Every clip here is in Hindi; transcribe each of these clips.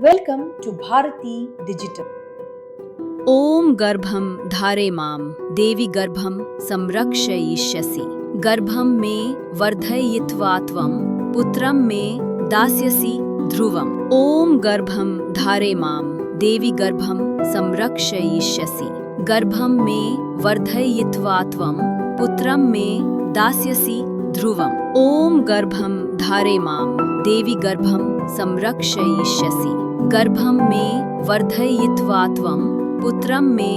Welcome to Bharati Digital. ॐ गर्भं धारे मां देवी गर्भं संरक्षयिष्यसि गर्भं मे वर्धयित्वा त्वं पुत्रं मे दास्यसि ध्रुवम् ॐ गर्भं धारे मां देवी गर्भं संरक्षयिष्यसि गर्भं मे वर्धयित्वा त्वं पुत्रं मे दास्यसि ध्रुवम् ॐ गर्भं धारे मां देवी गर्भं संरक्षयिष्यसि गर्भं मे वर्धयित्वा त्वं पुत्रं मे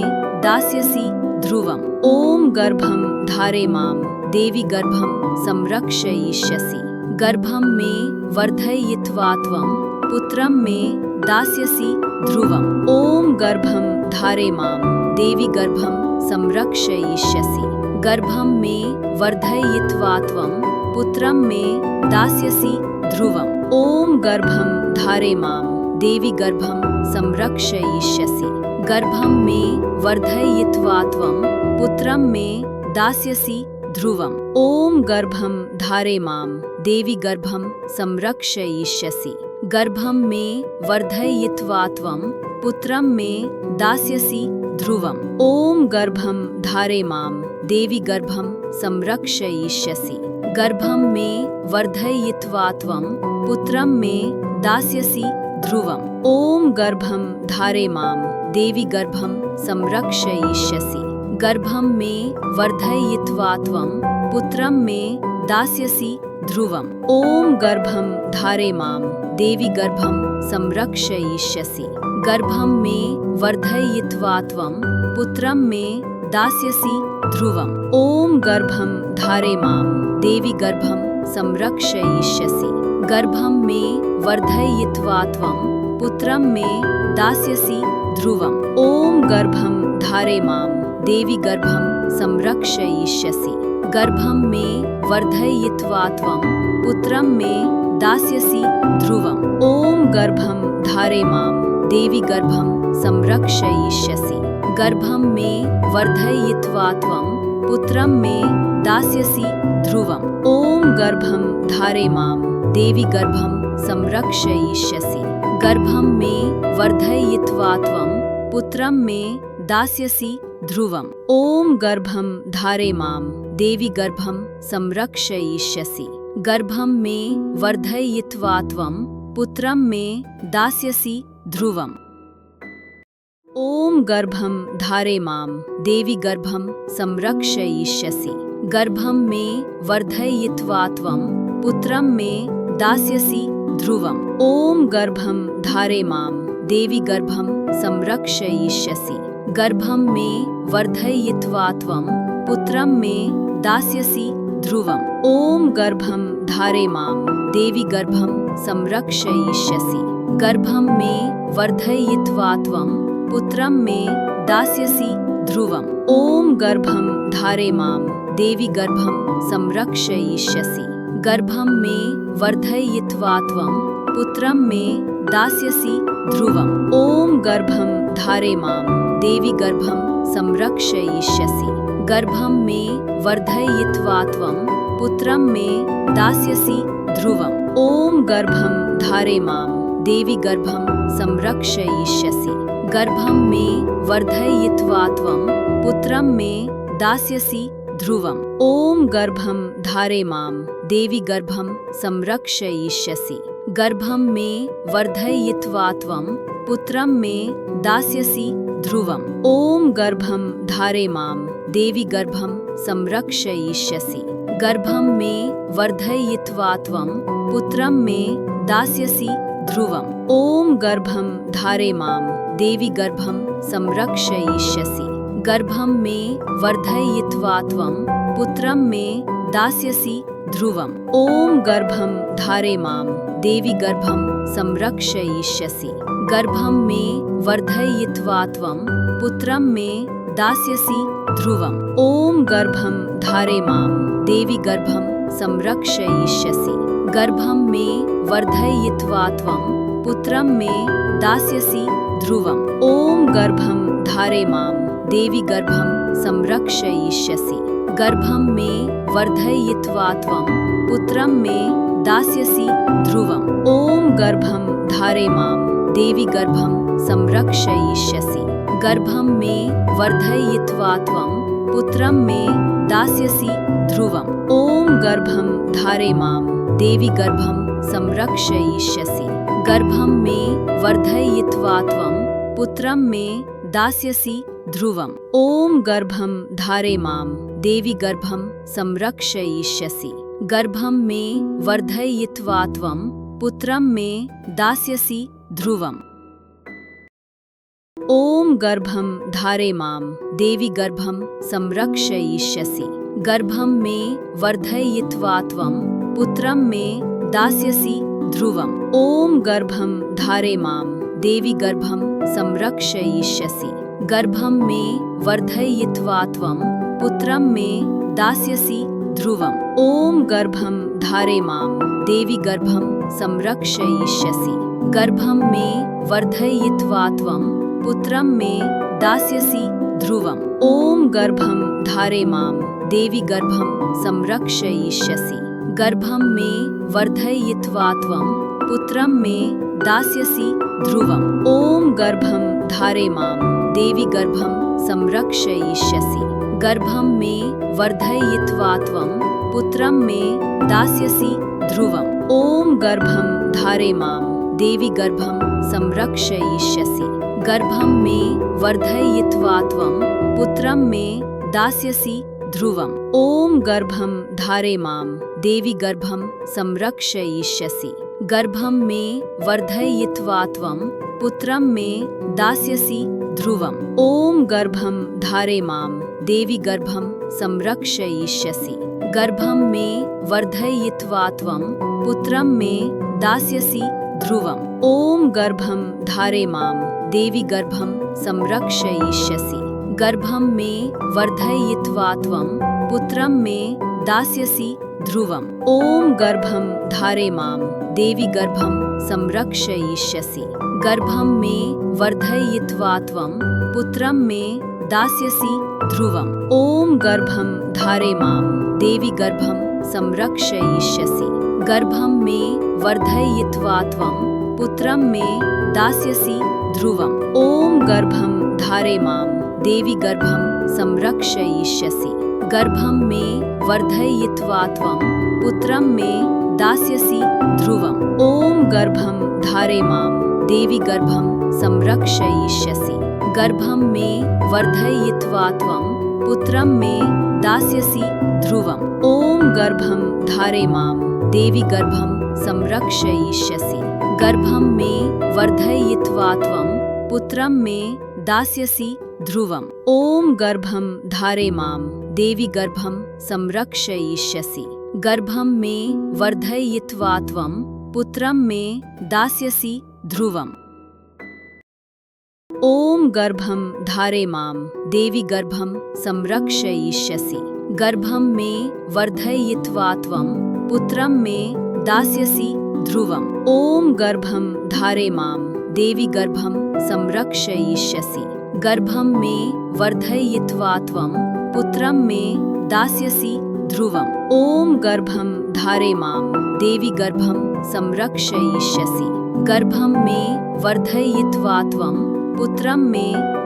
दास्यसि ध्रुवम् ॐ गर्भं धारे मां देवी गर्भं संरक्षयिष्यसि गर्भं मे वर्धयित्वा त्वं पुत्रं मे दास्यसि ध्रुवम् ॐ गर्भं धारे मां देवी गर्भं संरक्षयिष्यसि गर्भं मे वर्धयित्वा त्वं पुत्रं मे दास्यसि ध्रुवम् ॐ गर्भं धारे मां देवी गर्भं संरक्षयिष्यसि गर्भं मे वर्धयित्वा त्वं पुत्रं मे दास्यसि ध्रुवम् ॐ गर्भं धारे मां देवी गर्भं संरक्षयिष्यसि गर्भं मे वर्धयित्वा त्वं पुत्रं मे दास्यसि ध्रुवम् ॐ गर्भं धारे मां देवी गर्भं संरक्षयिष्यसि गर्भं मे वर्धयित्वा त्वं पुत्रं मे दास्यसि ध्रुवम् ॐ गर्भं धारे मां देवी गर्भं संरक्षयिष्यसि गर्भं मे वर्धयित्वा त्वं पुत्रं मे दास्यसि ध्रुवम् ॐ गर्भं धारे मां देवी गर्भं संरक्षयिष्यसि गर्भं मे वर्धयित्वा त्वं पुत्रं मे दास्यसि ध्रुवम् ॐ गर्भं धारे मां देवी गर्भं संरक्षयिष्यसि गर्भं मे वर्धयित्वा त्वं पुत्रं मे दास्यसि ध्रुवम् ॐ गर्भं धारे मां देवी गर्भं संरक्षयिष्यसि गर्भं मे वर्धयित्वा त्वं पुत्रं मे दास्यसि ध्रुवम् ॐ गर्भं धारे मां देवी गर्भं संरक्षयिष्यसि गर्भं मे वर्धयित्वा त्वं पुत्रं मे दास्यसि ध्रुवम् ॐ गर्भं धारे मां देवी गर्भं संरक्षयिष्यसि गर्भं मे वर्धयित्वा त्वं पुत्रं मे दास्यसि ध्रुवम् ॐ गर्भं धारे मां देवी गर्भं संरक्षयिष्यसि गर्भं मे वर्धयित्वा त्वं पुत्रं मे दास्यसि ध्रुवम् ॐ गर्भं धारे मां देवी गर्भं संरक्षयिष्यसि गर्भं मे वर्धयित्वा त्वं पुत्रं मे दास्यसि ध्रुवम् ॐ गर्भं धारे मां देवी गर्भं संरक्षयिष्यसि गर्भं मे वर्धयित्वा त्वं पुत्रं मे दास्यसि ध्रुवम् ॐ गर्भं धारे मां देवी गर्भं संरक्षयिष्यसि गर्भं मे वर्धयित्वा त्वं पुत्रं मे दास्यसि ध्रुवम् ॐ गर्भं धारे मां देवी गर्भं संरक्षयिष्यसि गर्भं मे वर्धयित्वा त्वं पुत्रं मे दास्यसि ध्रुवम् ॐ गर्भं धारे मां देवी गर्भं संरक्षयिष्यसि गर्भं मे वर्धयित्वा त्वं पुत्रं मे दास्यसि ध्रुवम् ॐ गर्भं धारे मां देवी गर्भं संरक्षयिष्यसि गर्भं मे वर्धयित्वा त्वं पुत्रं मे दास्यसि ध्रुवम् ॐ गर्भं धारे मां देवी गर्भं संरक्षयिष्यसि गर्भं मे वर्धयित्वा त्वं पुत्रं मे दास्यसि ध्रुवम् ॐ गर्भं धारे मां देवी गर्भं संरक्षयिष्यसि गर्भं मे वर्धयित्वा त्वं पुत्रं मे दास्यसि ध्रुवम् ॐ गर्भं धारे मां देवी गर्भं संरक्षयिष्यसि गर्भं मे वर्धयित्वा त्वं पुत्रं मे दास्यसि ध्रुवम् ॐ गर्भं धारे मां देवी गर्भं संरक्षयिष्यसि गर्भं मे वर्धयित्वा त्वं पुत्रं मे दास्यसि ध्रुवम् ॐ गर्भं धारे मां देवी गर्भं संरक्षयिष्यसि गर्भं मे वर्धयित्वा त्वं पुत्रं मे दास्यसि ध्रुवम् ॐ गर्भं धारे मां देवी गर्भं संरक्षयिष्यसि गर्भं मे वर्धयित्वा त्वं पुत्रं मे दास्यसि ध्रुवम् ॐ गर्भं धारे मां देवी गर्भं संरक्षयिष्यसि। गर्भं मे वर्धयित्वा त्वं पुत्रं मे दास्यसि ध्रुवम्। ॐ गर्भं धारे मां देवी गर्भं संरक्षयिष्यसि। गर्भं मे वर्धयित्वा त्वं पुत्रं मे दास्यसि ध्रुवम्। ॐ गर्भं धारे मां देवी गर्भं संरक्षयिष्यसि। गर्भं मे वर्धयित्वा त्वं पुत्रं मे दास्यसि ध्रुवम्। ॐ गर्भं धारे मां देवी गर्भं संरक्षयिष्यसि। गर्भं मे वर्धयित्वा त्वं पुत्रं मे दास्यसि ध्रुवम्। ॐ गर्भं धारे मां देवी गर्भं संरक्षयिष्यसि। गर्भं मे वर्धयित्वा त्वं पुत्रं मे दास्यसि ध्रुवम्। ॐ गर्भं धारे मां देवी गर्भं संरक्षयिष्यसि। गर्भं मे वर्धयित्वा त्वं पुत्रं मे दास्यसि ध्रुवम्। ॐ गर्भं धारे मां देवी गर्भं संरक्षयिष्यसि। गर्भं मे वर्धयित्वा त्वं पुत्रं मे दास्यसि ध्रुवम्। ॐ गर्भं धारे मां देवी गर्भं संरक्षयिष्यसि। गर्भं मे वर्धयित्वा त्वं पुत्रं मे दास्यसि ध्रुवम्। ॐ गर्भं धारे मां देवी गर्भं संरक्षयिष्यसि। गर्भं मे वर्धयित्वा त्वं पुत्रं मे दास्यसि ध्रुवम्। ॐ गर्भं धारे मां देवी गर्भं संरक्षयिष्यसि। गर्भं मे वर्धयित्वा त्वं पुत्रं मे दास्यसि ध्रुवम्। ॐ गर्भं धारे मां देवी गर्भं संरक्षयिष्यसि। गर्भं मे वर्धयित्वा त्वं पुत्रं मे दास्यसि ध्रुवम्। ॐ गर्भं धारे मां देवी गर्भं संरक्षयिष्यसि। गर्भं मे वर्धयित्वा त्वं पुत्रं मे दास्यसि ध्रुवम्। ॐ गर्भं धारे मां देवी गर्भं संरक्षयिष्यसि। गर्भं मे वर्धयित्वा त्वं पुत्रं मे दास्यसि ध्रुवम्। ॐ गर्भं धारे मां देवी गर्भं संरक्षयिष्यसि। गर्भं मे वर्धयित्वा त्वं पुत्रं मे दास्यसि ध्रुवम्। ॐ गर्भं धारे मां देवी गर्भं संरक्षयिष्यसि। गर्भं मे वर्धयित्वा त्वं पुत्रं मे दास्यसि ध्रुवम्। ॐ गर्भं धारे मां देवी गर्भं संरक्षयिष्यसि। गर्भं मे वर्धयित्वा त्वं पुत्रं मे दास्यसि ध्रुवम्। ॐ गर्भं धारे मां देवी गर्भं संरक्षयिष्यसि। गर्भं मे वर्धयित्वा त्वं पुत्रं मे दास्यसि ध्रुवम्। ॐ गर्भं धारे मां देवी गर्भं संरक्षयिष्यसि। गर्भं मे वर्धयित्वा त्वं पुत्रं मे दास्यसि ध्रुवम्। ॐ गर्भं धारे मां देवी गर्भं संरक्षयिष्यसि। गर्भं मे वर्धयित्वा त्वं पुत्रं मे दास्यसि ध्रुवम्। ॐ गर्भं धारे मां देवी गर्भं संरक्षयिष्यसि। गर्भं मे वर्धयित्वा त्वं पुत्रं मे दास्यसि ध्रुवम्। ॐ गर्भं धारे मां देवी गर्भं संरक्षयिष्यसि। गर्भं मे वर्धयित्वा त्वं पुत्रं मे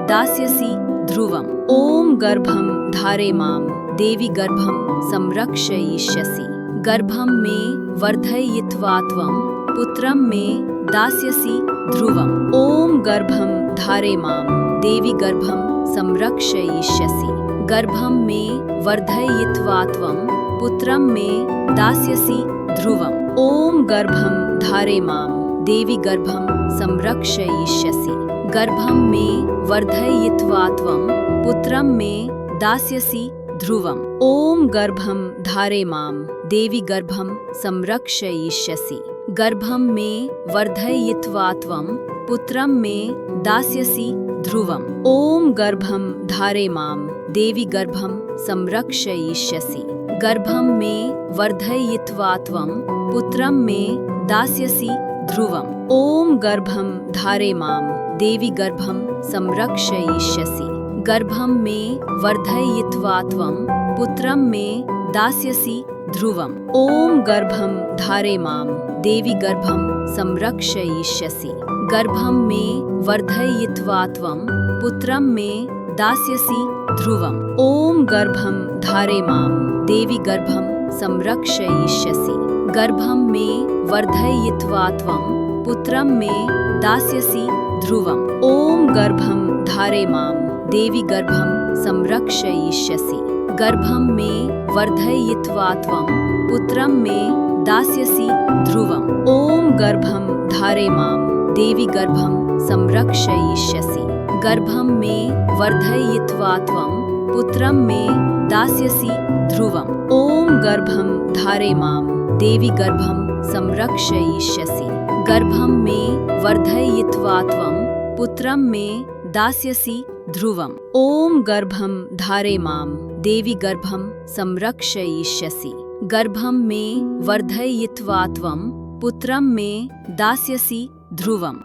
दास्यसि ध्रुवम्। ॐ गर्भं धारे मां देवी गर्भं संरक्षयिष्यसि। गर्भं मे वर्धयित्वा त्वं पुत्रं मे दास्यसि ध्रुवम्। ॐ गर्भं धारे मां देवी गर्भं संरक्षयिष्यसि। गर्भं मे वर्धयित्वा त्वं पुत्रं मे दास्यसि ध्रुवम्। ॐ गर्भं धारे मां देवी गर्भं संरक्षयिष्यसि। गर्भं मे वर्धयित्वा त्वं पुत्रं मे दास्यसि ध्रुवम्। ॐ गर्भं धारे मां देवी गर्भं संरक्षयिष्यसि। गर्भं मे वर्धयित्वा त्वं पुत्रं मे दास्यसि ध्रुवम्। ॐ गर्भं धारे मां देवी गर्भं संरक्षयिष्यसि। गर्भं मे वर्धयित्वा त्वं पुत्रं मे दास्यसि ध्रुवम्। ॐ गर्भं धारे मां देवी गर्भं संरक्षयिष्यसि। गर्भं मे वर्धयित्वा त्वं पुत्रं मे दास्यसि ध्रुवम्। ॐ गर्भं धारे मां देवी गर्भं संरक्षयिष्यसि। गर्भं मे वर्धयित्वा त्वं पुत्रं मे दास्यसि ध्रुवम्। ॐ गर्भं धारे मां देवी गर्भं संरक्षयिष्यसि। गर्भं मे वर्धयित्वा त्वं पुत्रं मे दास्यसि ध्रुवम्। ॐ गर्भं धारे मां देवी गर्भं संरक्षयिष्यसि। गर्भं मे वर्धयित्वा त्वं पुत्रं मे दास्यसि ध्रुवम्। ॐ गर्भं धारे मां देवी गर्भं संरक्षयिष्यसि। गर्भं मे वर्धयित्वा त्वं पुत्रं मे दास्यसि ध्रुवम्। ॐ गर्भं धारे मां देवी गर्भं संरक्षयिष्यसि। गर्भं मे वर्धयित्वा त्वं पुत्रं मे दास्यसि ध्रुवम्। ॐ गर्भं धारे मां देवी गर्भं संरक्षयिष्यसि। गर्भं मे वर्धयित्वा त्वं पुत्रं मे दास्यसि ध्रुवम्।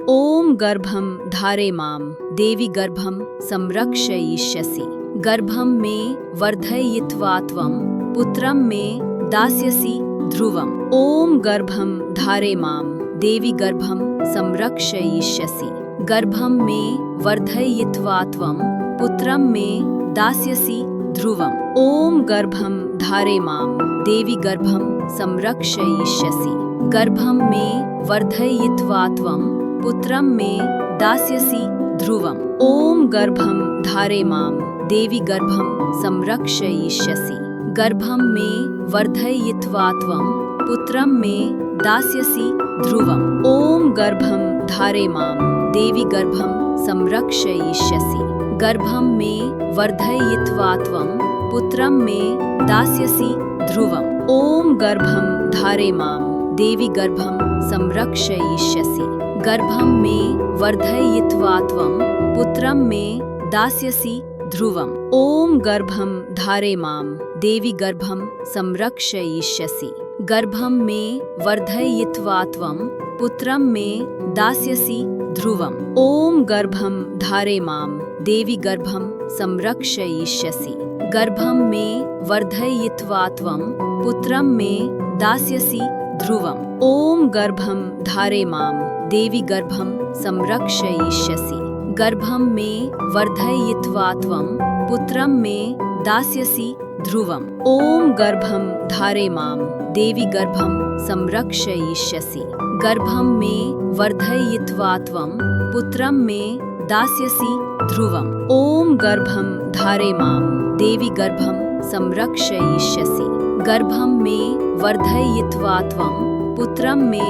ॐ गर्भं धारे मां देवी गर्भं संरक्षयिष्यसि। गर्भं मे वर्धयित्वा त्वं पुत्रं मे दास्यसि ध्रुवम्। ॐ गर्भं धारे मां देवी गर्भं संरक्षयिष्यसि। गर्भं मे वर्धयित्वा त्वं पुत्रं मे दास्यसि ध्रुवम्। ॐ गर्भं धारे मां देवी गर्भं संरक्षयिष्यसि। गर्भं मे वर्धयित्वा त्वं पुत्रं मे दास्यसि ध्रुवम्। ॐ गर्भं धारे मां देवी गर्भं संरक्षयिष्यसि। गर्भं मे वर्धयित्वा त्वं पुत्रं मे दास्यसि ध्रुवम्। ॐ गर्भं धारे मां देवी गर्भं संरक्षयिष्यसि। गर्भं मे वर्धयित्वा त्वं पुत्रं मे दास्यसि ध्रुवम्। ॐ गर्भं धारे मां देवी गर्भं संरक्षयिष्यसि। गर्भं मे वर्धयित्वा त्वं पुत्रं मे दास्यसि ध्रुवम्। ॐ गर्भं धारे मां देवी गर्भं संरक्षयिष्यसि। गर्भं मे वर्धयित्वा त्वं पुत्रं मे दास्यसि ध्रुवम्। ॐ गर्भं धारे मां देवी गर्भं संरक्षयिष्यसि। गर्भं मे वर्धयित्वा त्वं पुत्रं मे दास्यसि ध्रुवम्। ॐ गर्भं धारे मां देवी गर्भं संरक्षयिष्यसि। गर्भं मे वर्धयित्वा त्वं पुत्रं मे दास्यसि ध्रुवम्। ॐ गर्भं धारे मां देवी गर्भं संरक्षयिष्यसि। गर्भं मे वर्धयित्वा त्वं पुत्रं मे दास्यसि ध्रुवम्। ॐ गर्भं धारे मां देवी गर्भं संरक्षयिष्यसि। गर्भं मे वर्धयित्वा त्वं पुत्रं मे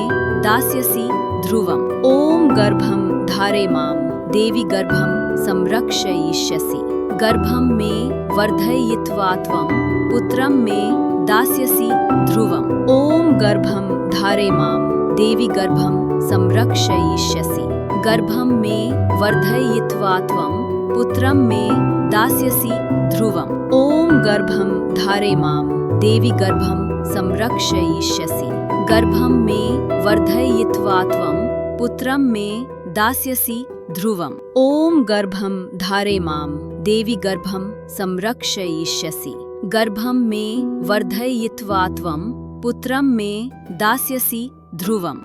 दास्यसि ध्रुवम्। ॐ गर्भं धारे मां देवी गर्भं संरक्षयिष्यसि। गर्भं मे वर्धयित्वा त्वं पुत्रं मे दास्यसि ध्रुवम्। ॐ गर्भं धारे मां देवी गर्भं संरक्षयिष्यसि। गर्भं मे वर्धयित्वा त्वं पुत्रं मे दास्यसि ध्रुवम्। ॐ गर्भं धारे मां देवी गर्भं संरक्षयिष्यसि। गर्भं मे वर्धयित्वा त्वं पुत्रं मे दास्यसि ध्रुवम्। ॐ गर्भं धारे मां देवी गर्भं संरक्षयिष्यसि। गर्भं मे वर्धयित्वा त्वं पुत्रं मे दास्यसि ध्रुवम्।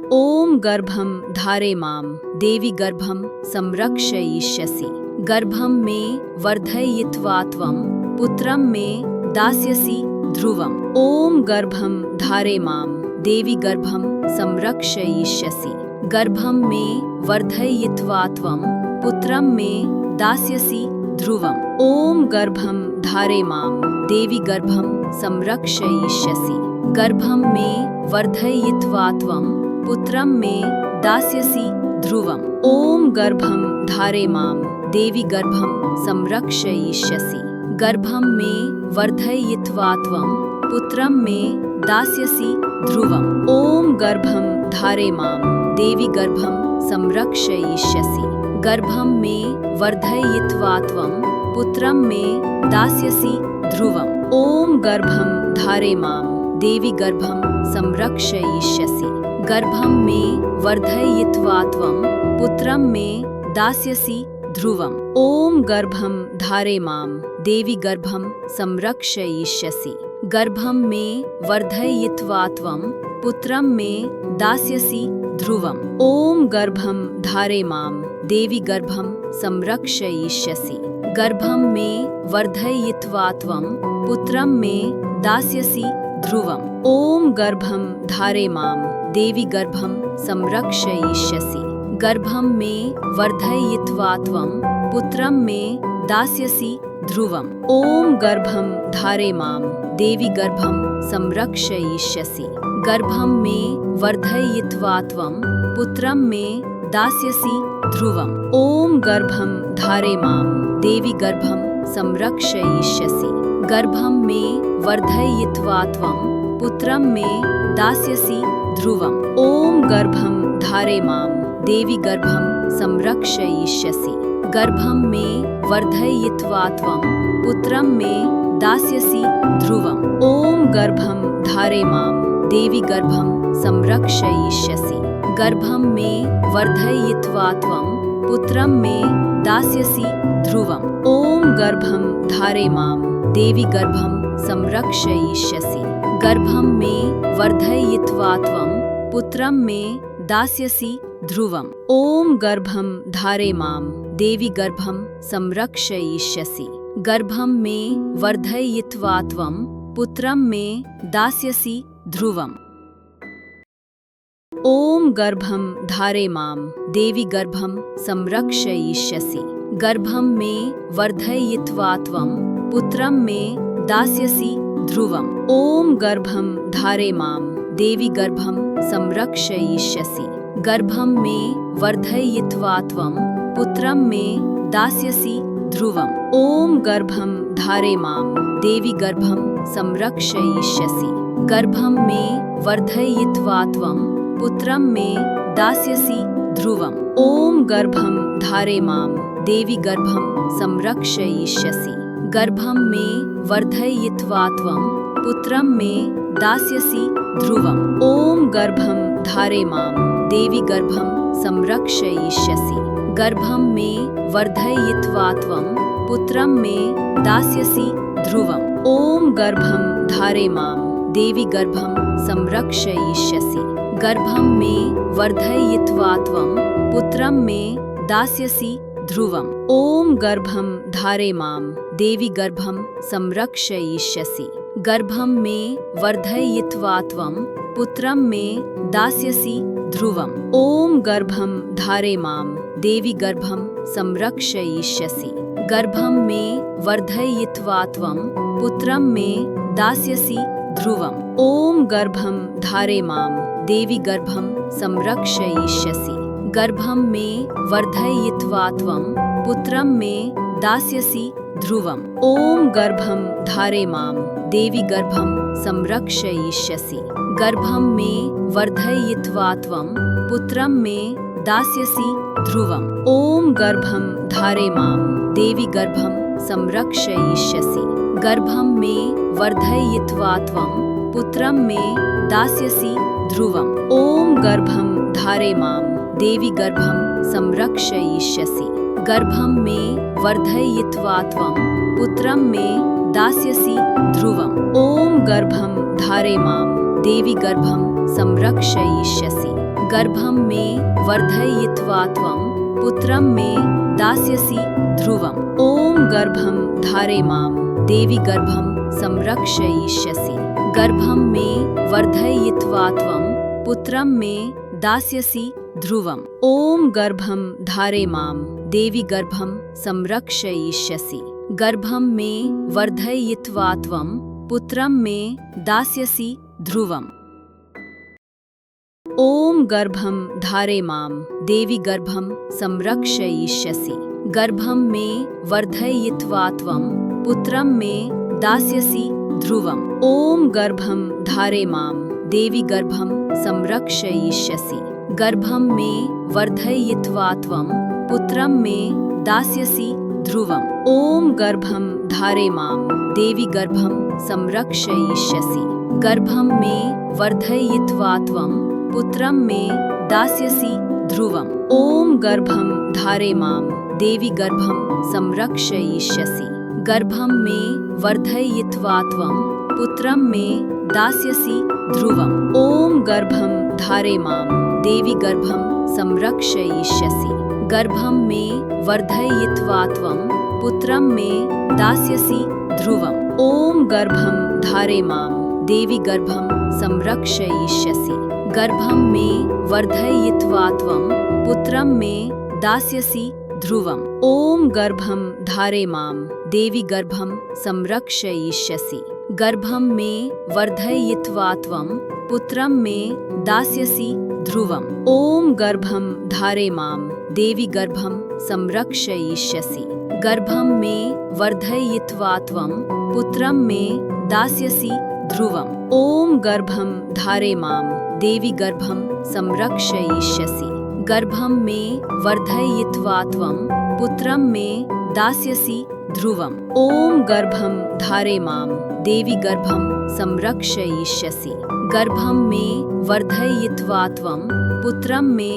ॐ गर्भं धारे मां देवी गर्भं संरक्षयिष्यसि। गर्भं मे वर्धयित्वा त्वं पुत्रं मे दास्यसि ध्रुवम्। ॐ गर्भं धारे मां देवी गर्भं संरक्षयिष्यसि। गर्भं मे वर्धयित्वा त्वं पुत्रं मे दास्यसि ध्रुवम्। ॐ गर्भं धारे मां देवी गर्भं संरक्षयिष्यसि। गर्भं मे वर्धयित्वा त्वं पुत्रं मे दास्यसि ध्रुवम्। ॐ गर्भं धारे मां देवी गर्भं संरक्षयिष्यसि। गर्भं मे वर्धयित्वा त्वं पुत्रं मे दास्यसि ध्रुवम्। ॐ गर्भं धारे मां देवी गर्भं संरक्षयिष्यसि। गर्भं मे वर्धयित्वा त्वं पुत्रं मे दास्यसि ध्रुवम्। ॐ गर्भं धारे मां देवी गर्भं संरक्षयिष्यसि। गर्भं मे वर्धयित्वा त्वं पुत्रं मे दास्यसि ध्रुवम्। ॐ गर्भं धारे मां देवी गर्भं संरक्षयिष्यसि। गर्भं मे वर्धयित्वा त्वं पुत्रं मे दास्यसि ध्रुवम्। ॐ गर्भं धारे मां देवी गर्भं संरक्षयिष्यसि। गर्भं मे वर्धयित्वा त्वं पुत्रं मे दास्यसि ध्रुवम्। ॐ गर्भं धारे मां देवी गर्भं संरक्षयिष्यसि। गर्भं मे वर्धयित्वा त्वं पुत्रं मे दास्यसि ध्रुवम्। ॐ गर्भं धारे मां देवी गर्भं संरक्षयिष्यसि। गर्भं मे वर्धयित्वा त्वं पुत्रं मे दास्यसि ध्रुवम्। ॐ गर्भं धारे मां देवी गर्भं संरक्षयिष्यसि। गर्भं मे वर्धयित्वा त्वं पुत्रं मे दास्यसि ध्रुवम्। ॐ गर्भं धारे मां देवी गर्भं संरक्षयिष्यसि। गर्भं मे वर्धयित्वा त्वं पुत्रं मे दास्यसि ध्रुवम्। ॐ गर्भं धारे मां देवी गर्भं संरक्षयिष्यसि। गर्भं मे वर्धयित्वा त्वं पुत्रं मे दास्यसि ध्रुवम्। ॐ गर्भं धारे मां देवी गर्भं संरक्षयिष्यसि। गर्भं मे वर्धयित्वा त्वं पुत्रं मे दास्यसि ध्रुवम्। ॐ गर्भं धारे मां देवी गर्भं संरक्षयिष्यसि। गर्भं मे वर्धयित्वा त्वं पुत्रं मे दास्यसि ध्रुवम्। ॐ गर्भं धारे मां देवी गर्भं संरक्षयिष्यसि। गर्भं मे वर्धयित्वा त्वं पुत्रं मे दास्यसि ध्रुवम्। ॐ गर्भं धारे मां देवी गर्भं संरक्षयिष्यसि। गर्भं मे वर्धयित्वा त्वं पुत्रं मे दास्यसि ध्रुवम्। ॐ गर्भं धारे मां देवी गर्भं संरक्षयिष्यसि। गर्भं मे वर्धयित्वा त्वं पुत्रं मे दास्यसि ध्रुवम्। ॐ गर्भं धारे मां देवी गर्भं संरक्षयिष्यसि। गर्भं मे वर्धयित्वा त्वं पुत्रं मे दास्यसि ध्रुवम्। ॐ गर्भं धारे मां देवी गर्भं संरक्षयिष्यसि। गर्भं मे वर्धयित्वा त्वं पुत्रं मे दास्यसि ध्रुवम्। ॐ गर्भं धारे मां देवी गर्भं संरक्षयिष्यसि। गर्भं मे वर्धयित्वा त्वं पुत्रं मे दास्यसि ध्रुवम्। ॐ गर्भं धारे मां देवी गर्भं संरक्षयिष्यसि। गर्भं मे वर्धयित्वा त्वं पुत्रं मे दास्यसि ध्रुवम्। ॐ गर्भं धारे मां देवी गर्भं संरक्षयिष्यसि। गर्भं मे वर्धयित्वा त्वं पुत्रं मे दास्यसि ध्रुवम्। ॐ गर्भं धारे मां देवी गर्भं संरक्षयिष्यसि। गर्भं मे वर्धयित्वा त्वं पुत्रं मे दास्यसि ध्रुवम्। ॐ गर्भं धारे मां देवी गर्भं संरक्षयिष्यसि। गर्भं मे वर्धयित्वा त्वं पुत्रं मे दास्यसि ध्रुवम्। ॐ गर्भं धारे मां देवी गर्भं संरक्षयिष्यसि। गर्भं मे वर्धयित्वा त्वं पुत्रं मे दास्यसि ध्रुवम्। ॐ गर्भं धारे मां देवी गर्भं संरक्षयिष्यसि। गर्भं मे वर्धयित्वा त्वं पुत्रं मे दास्यसि ध्रुवम्। ॐ गर्भं धारे मां देवी गर्भं संरक्षयिष्यसि। गर्भं मे वर्धयित्वा त्वं पुत्रं मे दास्यसि ध्रुवम्। ॐ गर्भं धारे मां देवी गर्भं संरक्षयिष्यसि। गर्भं मे वर्धयित्वा त्वं पुत्रं मे दास्यसि ध्रुवम्। ॐ गर्भं धारे मां देवी गर्भं संरक्षयिष्यसि। गर्भं मे वर्धयित्वा त्वं पुत्रं मे दास्यसि ध्रुवम्। ॐ गर्भं धारे मां देवी गर्भं संरक्षयिष्यसि। गर्भं मे वर्धयित्वा त्वं पुत्रं मे दास्यसि ध्रुवम्। ॐ गर्भं धारे मां देवी गर्भं संरक्षयिष्यसि। गर्भं मे वर्धयित्वा त्वं पुत्रं मे दास्यसि ध्रुवम्। ॐ गर्भं धारे मां देवी गर्भं संरक्षयिष्यसि। गर्भं मे वर्धयित्वा त्वं पुत्रं मे दास्यसि ध्रुवम्। ॐ गर्भं धारे मां देवी गर्भं संरक्षयिष्यसि। गर्भं मे वर्धयित्वा त्वं पुत्रं मे दास्यसि ध्रुवम्। ॐ गर्भं धारे मां देवी गर्भं संरक्षयिष्यसि। गर्भं मे वर्धयित्वा त्वं पुत्रं मे दास्यसि ध्रुवम्। ॐ गर्भं धारे मां देवी गर्भं संरक्षयिष्यसि। गर्भं मे वर्धयित्वा त्वं पुत्रं मे दास्यसि ध्रुवम्। ॐ गर्भं धारे मां देवी गर्भं संरक्षयिष्यसि। गर्भं मे वर्धयित्वा त्वं पुत्रं मे दास्यसि ध्रुवम्। ॐ गर्भं धारे मां देवी गर्भं संरक्षयिष्यसि। गर्भं मे वर्धयित्वा त्वं पुत्रं मे दास्यसि ध्रुवम्। ॐ गर्भं धारे मां देवी गर्भं संरक्षयिष्यसि। गर्भं मे वर्धयित्वा त्वं पुत्रं मे दास्यसि ध्रुवम्। ॐ गर्भं धारे मां देवी गर्भं संरक्षयिष्यसि। गर्भं मे वर्धयित्वा त्वं पुत्रं मे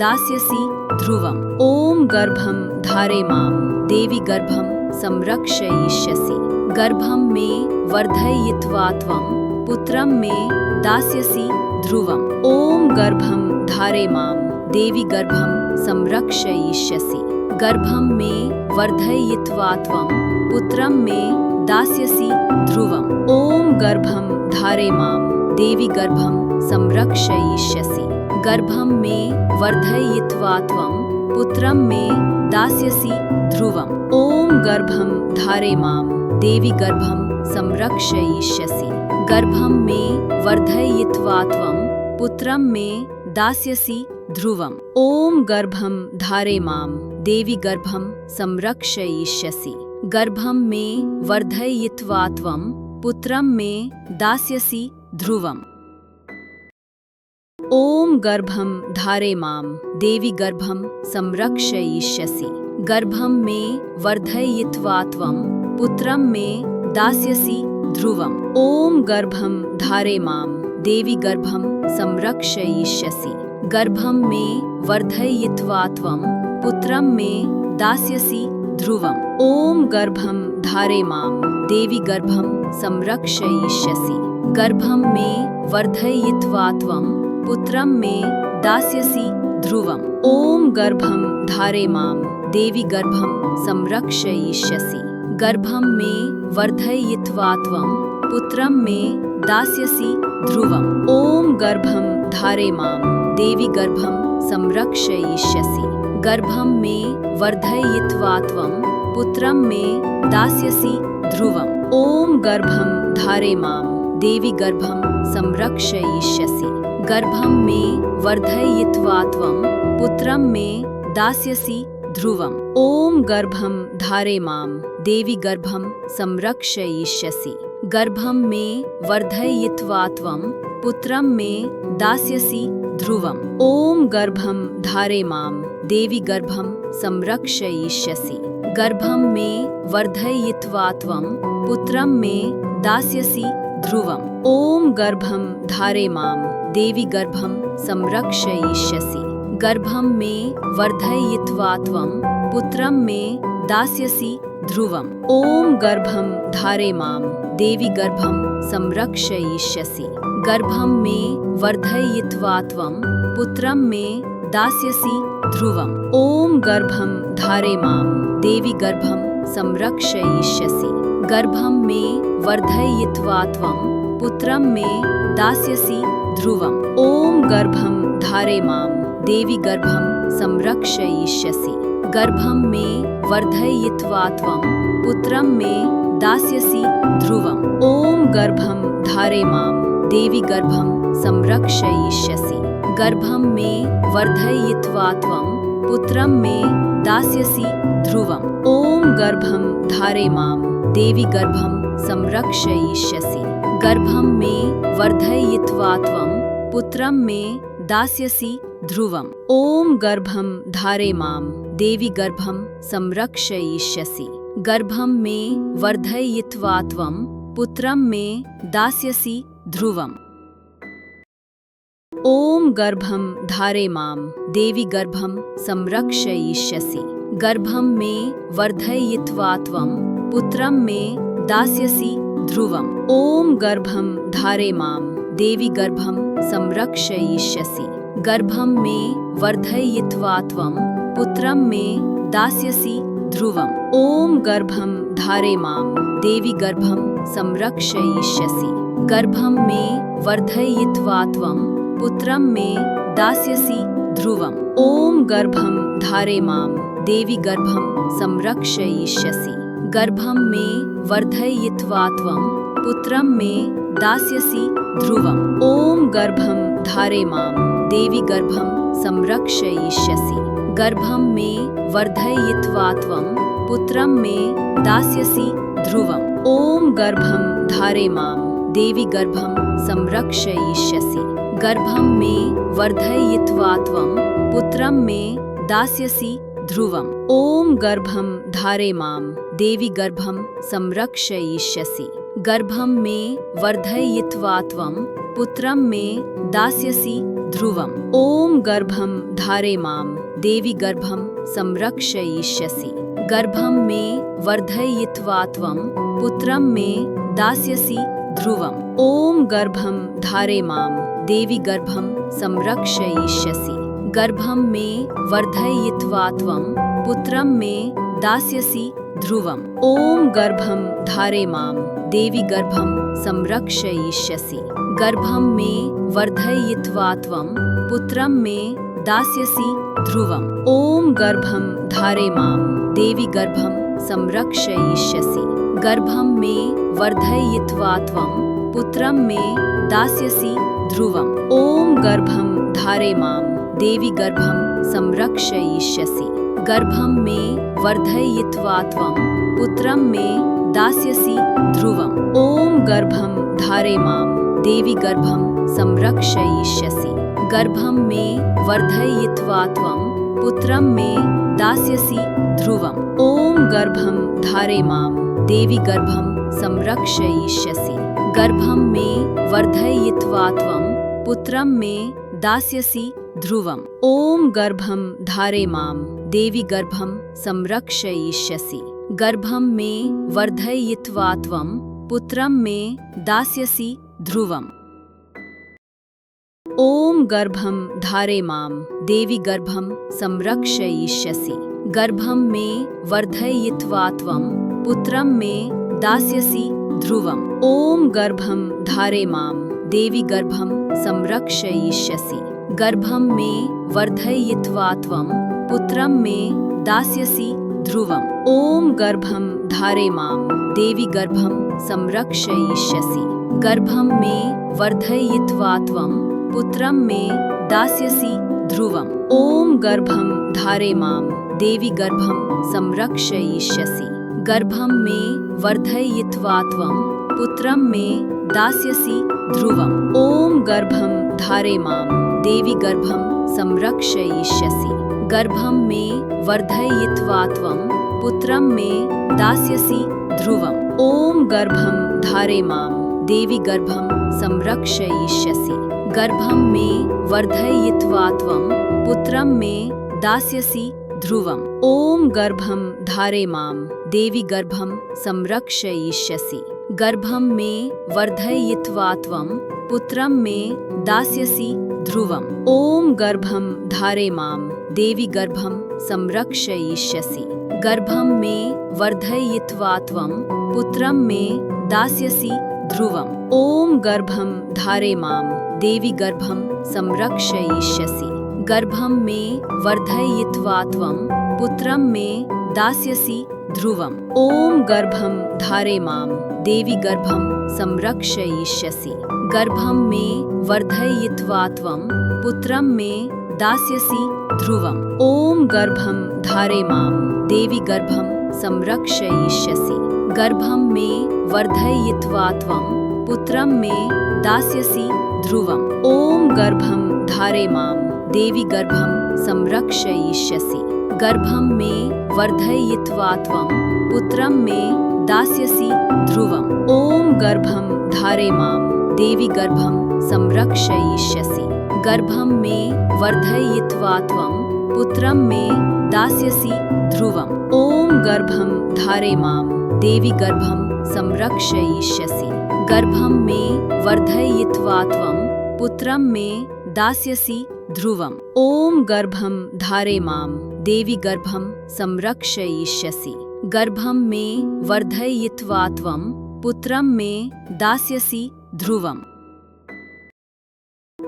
दास्यसि ध्रुवम्। ॐ गर्भं धारे मां देवी गर्भं संरक्षयिष्यसि। गर्भं मे वर्धयित्वा त्वं पुत्रं मे दास्यसि ध्रुवम्। ॐ गर्भं धारे मां देवी गर्भं संरक्षयिष्यसि। गर्भं मे वर्धयित्वा त्वं पुत्रं मे दास्यसि ध्रुवम्। ॐ गर्भं धारे मां देवी गर्भं संरक्षयिष्यसि। गर्भं मे वर्धयित्वा त्वं पुत्रं मे दास्यसि ध्रुवम्। ॐ गर्भं धारे मां देवी गर्भं संरक्षयिष्यसि। गर्भं मे वर्धयित्वा त्वं पुत्रं मे दास्यसि ध्रुवम्। ॐ गर्भं धारे मां देवी गर्भं संरक्षयिष्यसि। गर्भं मे वर्धयित्वा त्वं पुत्रं मे दास्यसि ध्रुवम्। ॐ गर्भं धारे मां देवी गर्भं संरक्षयिष्यसि। गर्भं मे वर्धयित्वा त्वं पुत्रं मे दास्यसि ध्रुवम्। ॐ गर्भं धारे मां देवी गर्भं संरक्षयिष्यसि। गर्भं मे वर्धयित्वा त्वं पुत्रं मे दास्यसि ध्रुवम्। ॐ गर्भं धारे मां देवी गर्भं संरक्षयिष्यसि। गर्भं मे वर्धयित्वा त्वं पुत्रं मे दास्यसि ध्रुवम्। ॐ गर्भं धारे मां देवी गर्भं संरक्षयिष्यसि। गर्भं मे वर्धयित्वा त्वं पुत्रं मे दास्यसि ध्रुवम्। ॐ गर्भं धारे मां देवी गर्भं संरक्षयिष्यसि। गर्भं मे वर्धयित्वा त्वं पुत्रं मे दास्यसि ध्रुवम्। ॐ गर्भं धारे मां देवी गर्भं संरक्षयिष्यसि। गर्भं मे वर्धयित्वा त्वं पुत्रं मे दास्यसि ध्रुवम्। ॐ गर्भं धारे मां देवी गर्भं संरक्षयिष्यसि। गर्भं मे वर्धयित्वा त्वं पुत्रं मे दास्यसि ध्रुवम्। ॐ गर्भं धारे मां देवी गर्भं संरक्षयिष्यसि। गर्भं मे वर्धयित्वा त्वं पुत्रं मे दास्यसि ध्रुवम्। ॐ गर्भं धारे मां देवी गर्भं संरक्षयिष्यसि। गर्भं मे वर्धयित्वा त्वं पुत्रं मे दास्यसि ध्रुवम्। ॐ गर्भं धारे मां देवी गर्भं संरक्षयिष्यसि। गर्भं मे वर्धयित्वा त्वं पुत्रं मे दास्यसि ध्रुवम्। ॐ गर्भं धारे मां देवी गर्भं संरक्षयिष्यसि। गर्भं मे वर्धयित्वा त्वं पुत्रं मे दास्यसि ध्रुवम्। ॐ गर्भं धारे मां देवी गर्भं संरक्षयिष्यसि। गर्भं मे वर्धयित्वा त्वं पुत्रं मे दास्यसि ध्रुवम्। ॐ गर्भं धारे मां देवी गर्भं संरक्षयिष्यसि। गर्भं मे वर्धयित्वा त्वं पुत्रं मे दास्यसि ध्रुवम्। ॐ गर्भं धारे मां देवी गर्भं संरक्षयिष्यसि। गर्भं मे वर्धयित्वा त्वं पुत्रं मे दास्यसि ध्रुवम्। ॐ गर्भं धारे मां देवी गर्भं संरक्षयिष्यसि। गर्भं मे वर्धयित्वा त्वं पुत्रं मे दास्यसि ध्रुवम्। ॐ गर्भं धारे मां देवी गर्भं संरक्षयिष्यसि। गर्भं मे वर्धयित्वा त्वं पुत्रं मे दास्यसि ध्रुवम्। ॐ गर्भं धारे मां देवी गर्भं संरक्षयिष्यसि। गर्भं मे वर्धयित्वा त्वं पुत्रं मे दास्यसि ध्रुवम्। ॐ गर्भं धारे मां देवी गर्भं संरक्षयिष्यसि। गर्भं मे वर्धयित्वा त्वं पुत्रं मे दास्यसि ध्रुवम्। ॐ गर्भं धारे मां देवी गर्भं संरक्षयिष्यसि। गर्भं मे वर्धयित्वा त्वं पुत्रं मे दास्यसि ध्रुवम्। ॐ गर्भं धारे मां देवी गर्भं संरक्षयिष्यसि। गर्भं मे वर्धयित्वा त्वं पुत्रं मे दास्यसि ध्रुवम्। ॐ गर्भं धारे मां देवी गर्भं संरक्षयिष्यसि। गर्भं मे वर्धयित्वा त्वं पुत्रं मे दास्यसि ध्रुवम्। ॐ गर्भं धारे मां देवी गर्भं संरक्षयिष्यसि। गर्भं मे वर्धयित्वा त्वं पुत्रं मे दास्यसि ध्रुवम्। ॐ गर्भं धारे मां देवी गर्भं संरक्षयिष्यसि। गर्भं मे वर्धयित्वा त्वं पुत्रं मे दास्यसि ध्रुवम्। ॐ गर्भं धारे मां देवी गर्भं संरक्षयिष्यसि। गर्भं मे वर्धयित्वा त्वं पुत्रं मे दास्यसि ध्रुवम्। ॐ गर्भं धारे मां देवी गर्भं संरक्षयिष्यसि। गर्भं मे वर्धयित्वा त्वं पुत्रं मे दास्यसि ध्रुवम्। ॐ गर्भं धारे मां देवी गर्भं संरक्षयिष्यसि। गर्भं मे वर्धयित्वा त्वं पुत्रं मे दास्यसि ध्रुवम्। ॐ गर्भं धारे मां देवी गर्भं संरक्षयिष्यसि। गर्भं मे वर्धयित्वा त्वं पुत्रं मे दास्यसि ध्रुवम्। ॐ गर्भं धारे मां देवी गर्भं संरक्षयिष्यसि। गर्भं मे वर्धयित्वा त्वं पुत्रं मे दास्यसि ध्रुवम्। ॐ गर्भं धारे मां देवी गर्भं संरक्षयिष्यसि। गर्भं मे वर्धयित्वा त्वं पुत्रं मे दास्यसि ध्रुवम्। ॐ गर्भं धारे मां देवी गर्भं संरक्षयिष्यसि। गर्भं मे वर्धयित्वा त्वं पुत्रं मे दास्यसि ध्रुवम्। ॐ गर्भं धारे मां देवी गर्भं संरक्षयिष्यसि। गर्भं मे वर्धयित्वा त्वं पुत्रं मे दास्यसि ध्रुवम्। ॐ गर्भं धारे मां देवी गर्भं संरक्षयिष्यसि। गर्भं मे वर्धयित्वा त्वं पुत्रं मे दास्यसि ध्रुवम्। ॐ गर्भं धारे मां देवी गर्भं संरक्षयिष्यसि। गर्भं मे वर्धयित्वा त्वं पुत्रं मे दास्यसि ध्रुवम्। ॐ गर्भं धारे मां देवी गर्भं संरक्षयिष्यसि। गर्भं मे वर्धयित्वा त्वं पुत्रं मे दास्यसि ध्रुवम्। ॐ गर्भं धारे मां देवी गर्भं संरक्षयिष्यसि। गर्भं मे वर्धयित्वा त्वं पुत्रं मे दास्यसि ध्रुवम्। ॐ गर्भं धारे मां देवी गर्भं संरक्षयिष्यसि। गर्भं मे वर्धयित्वा त्वं पुत्रं मे दास्यसि ध्रुवम्। ॐ गर्भं धारे मां देवी गर्भं संरक्षयिष्यसि। गर्भं मे वर्धयित्वा त्वं पुत्रं मे दास्यसि ध्रुवम्। ॐ गर्भं धारे मां देवी गर्भं संरक्षयिष्यसि। गर्भं मे वर्धयित्वा त्वं पुत्रं मे दास्यसि ध्रुवम्। ॐ गर्भं धारे मां देवी गर्भं संरक्षयिष्यसि। गर्भं मे वर्धयित्वा त्वं पुत्रं मे दास्यसि ध्रुवम्। ॐ गर्भं धारे मां देवी गर्भं संरक्षयिष्यसि। गर्भं मे वर्धयित्वा त्वं पुत्रं मे दास्यसि ध्रुवम्। ॐ गर्भं धारे मां देवी गर्भं संरक्षयिष्यसि। गर्भं मे वर्धयित्वा त्वं पुत्रं मे दास्यसि ध्रुवम्। ॐ गर्भं धारे मां देवी गर्भं संरक्षयिष्यसि। गर्भं मे वर्धयित्वा त्वं पुत्रं मे दास्यसि ध्रुवम्। ॐ गर्भं धारे मां देवी गर्भं संरक्षयिष्यसि। गर्भं मे वर्धयित्वा त्वं पुत्रं मे दास्यसि ध्रुवम्। ॐ गर्भं धारे मां देवी गर्भं संरक्षयिष्यसि। गर्भं मे वर्धयित्वा त्वं पुत्रं मे दास्यसि ध्रुवम्। ॐ गर्भं धारे मां देवी गर्भं संरक्षयिष्यसि। गर्भं मे वर्धयित्वा त्वं पुत्रं मे दास्यसि ध्रुवम्।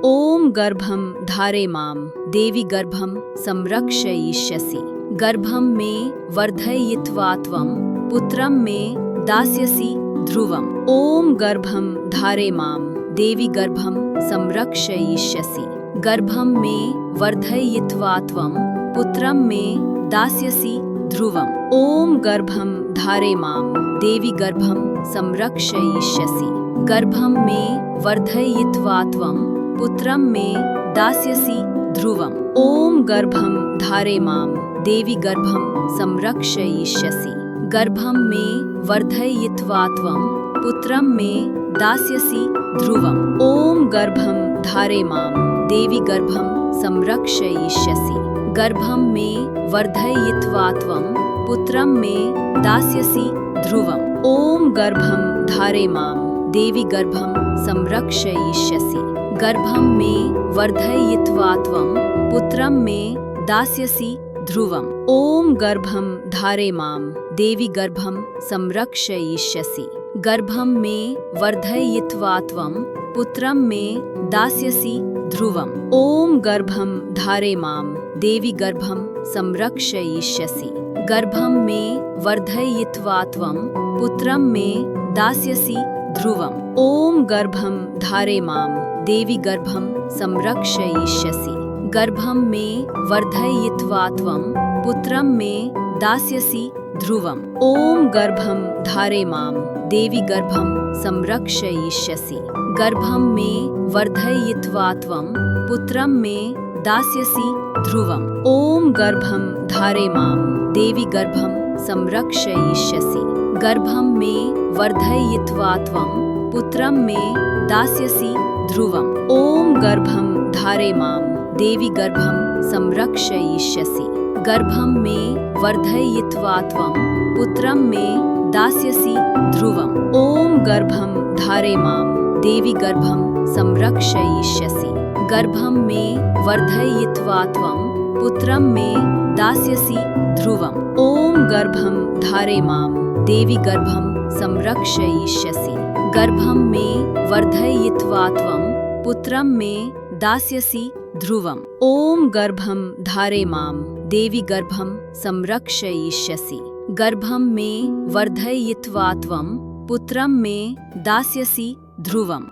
ॐ गर्भं धारे मां देवी गर्भं संरक्षयिष्यसि। गर्भं मे वर्धयित्वा त्वं पुत्रं मे दास्यसि ध्रुवम्। ॐ गर्भं धारे मां देवी गर्भं संरक्षयिष्यसि। गर्भं मे वर्धयित्वा त्वं पुत्रं मे दास्यसि ध्रुवम्। ॐ गर्भं धारे मां देवी गर्भं संरक्षयिष्यसि। गर्भं मे वर्धयित्वा त्वं पुत्रं मे दास्यसि ध्रुवम्। ॐ गर्भं धारे मां देवी गर्भं संरक्षयिष्यसि। गर्भं मे वर्धयित्वा त्वं पुत्रं मे दास्यसि ध्रुवम्। ॐ गर्भं धारे मां देवी गर्भं संरक्षयिष्यसि। गर्भं मे वर्धयित्वा त्वं पुत्रं मे दास्यसि ध्रुवम्। ॐ गर्भं धारे मां देवी गर्भं संरक्षयिष्यसि। गर्भं मे वर्धयित्वा त्वं पुत्रं मे दास्यसि ध्रुवम्। ॐ गर्भं धारे मां देवी गर्भं संरक्षयिष्यसि। गर्भं मे वर्धयित्वा त्वं पुत्रं मे दास्यसि ध्रुवम्। ॐ गर्भं धारे मां देवी गर्भं संरक्षयिष्यसि। गर्भं मे वर्धयित्वा त्वं पुत्रं मे दास्यसि ध्रुवम्। ॐ गर्भं धारे मां देवी गर्भं संरक्षयिष्यसि। गर्भं मे वर्धयित्वा त्वं पुत्रं मे दास्यसि ध्रुवम्। ॐ गर्भं धारे मां देवी गर्भं संरक्षयिष्यसि। गर्भं मे वर्धयित्वा त्वं पुत्रं मे दास्यसि ध्रुवम्। ॐ गर्भं धारे मां देवी गर्भं संरक्षयिष्यसि। गर्भं मे वर्धयित्वा त्वं पुत्रं मे दास्यसि ध्रुवम्। ॐ गर्भं धारे मां देवी गर्भं संरक्षयिष्यसि। गर्भं मे वर्धयित्वा त्वं पुत्रं मे दास्यसि ध्रुवम्। ॐ गर्भं धारे मां देवी गर्भं संरक्षयिष्यसि। गर्भं मे वर्धयित्वा त्वं पुत्रं मे दास्यसि ध्रुवम्। ॐ गर्भं धारे मां देवी गर्भं संरक्षयिष्यसि। गर्भं मे वर्धयित्वा त्वं पुत्रं मे दास्यसि ध्रुवम्। ॐ गर्भं धारे मां देवी गर्भं संरक्षयिष्यसि। गर्भं मे वर्धयित्वा त्वं पुत्रं मे दास्यसि ध्रुवम्।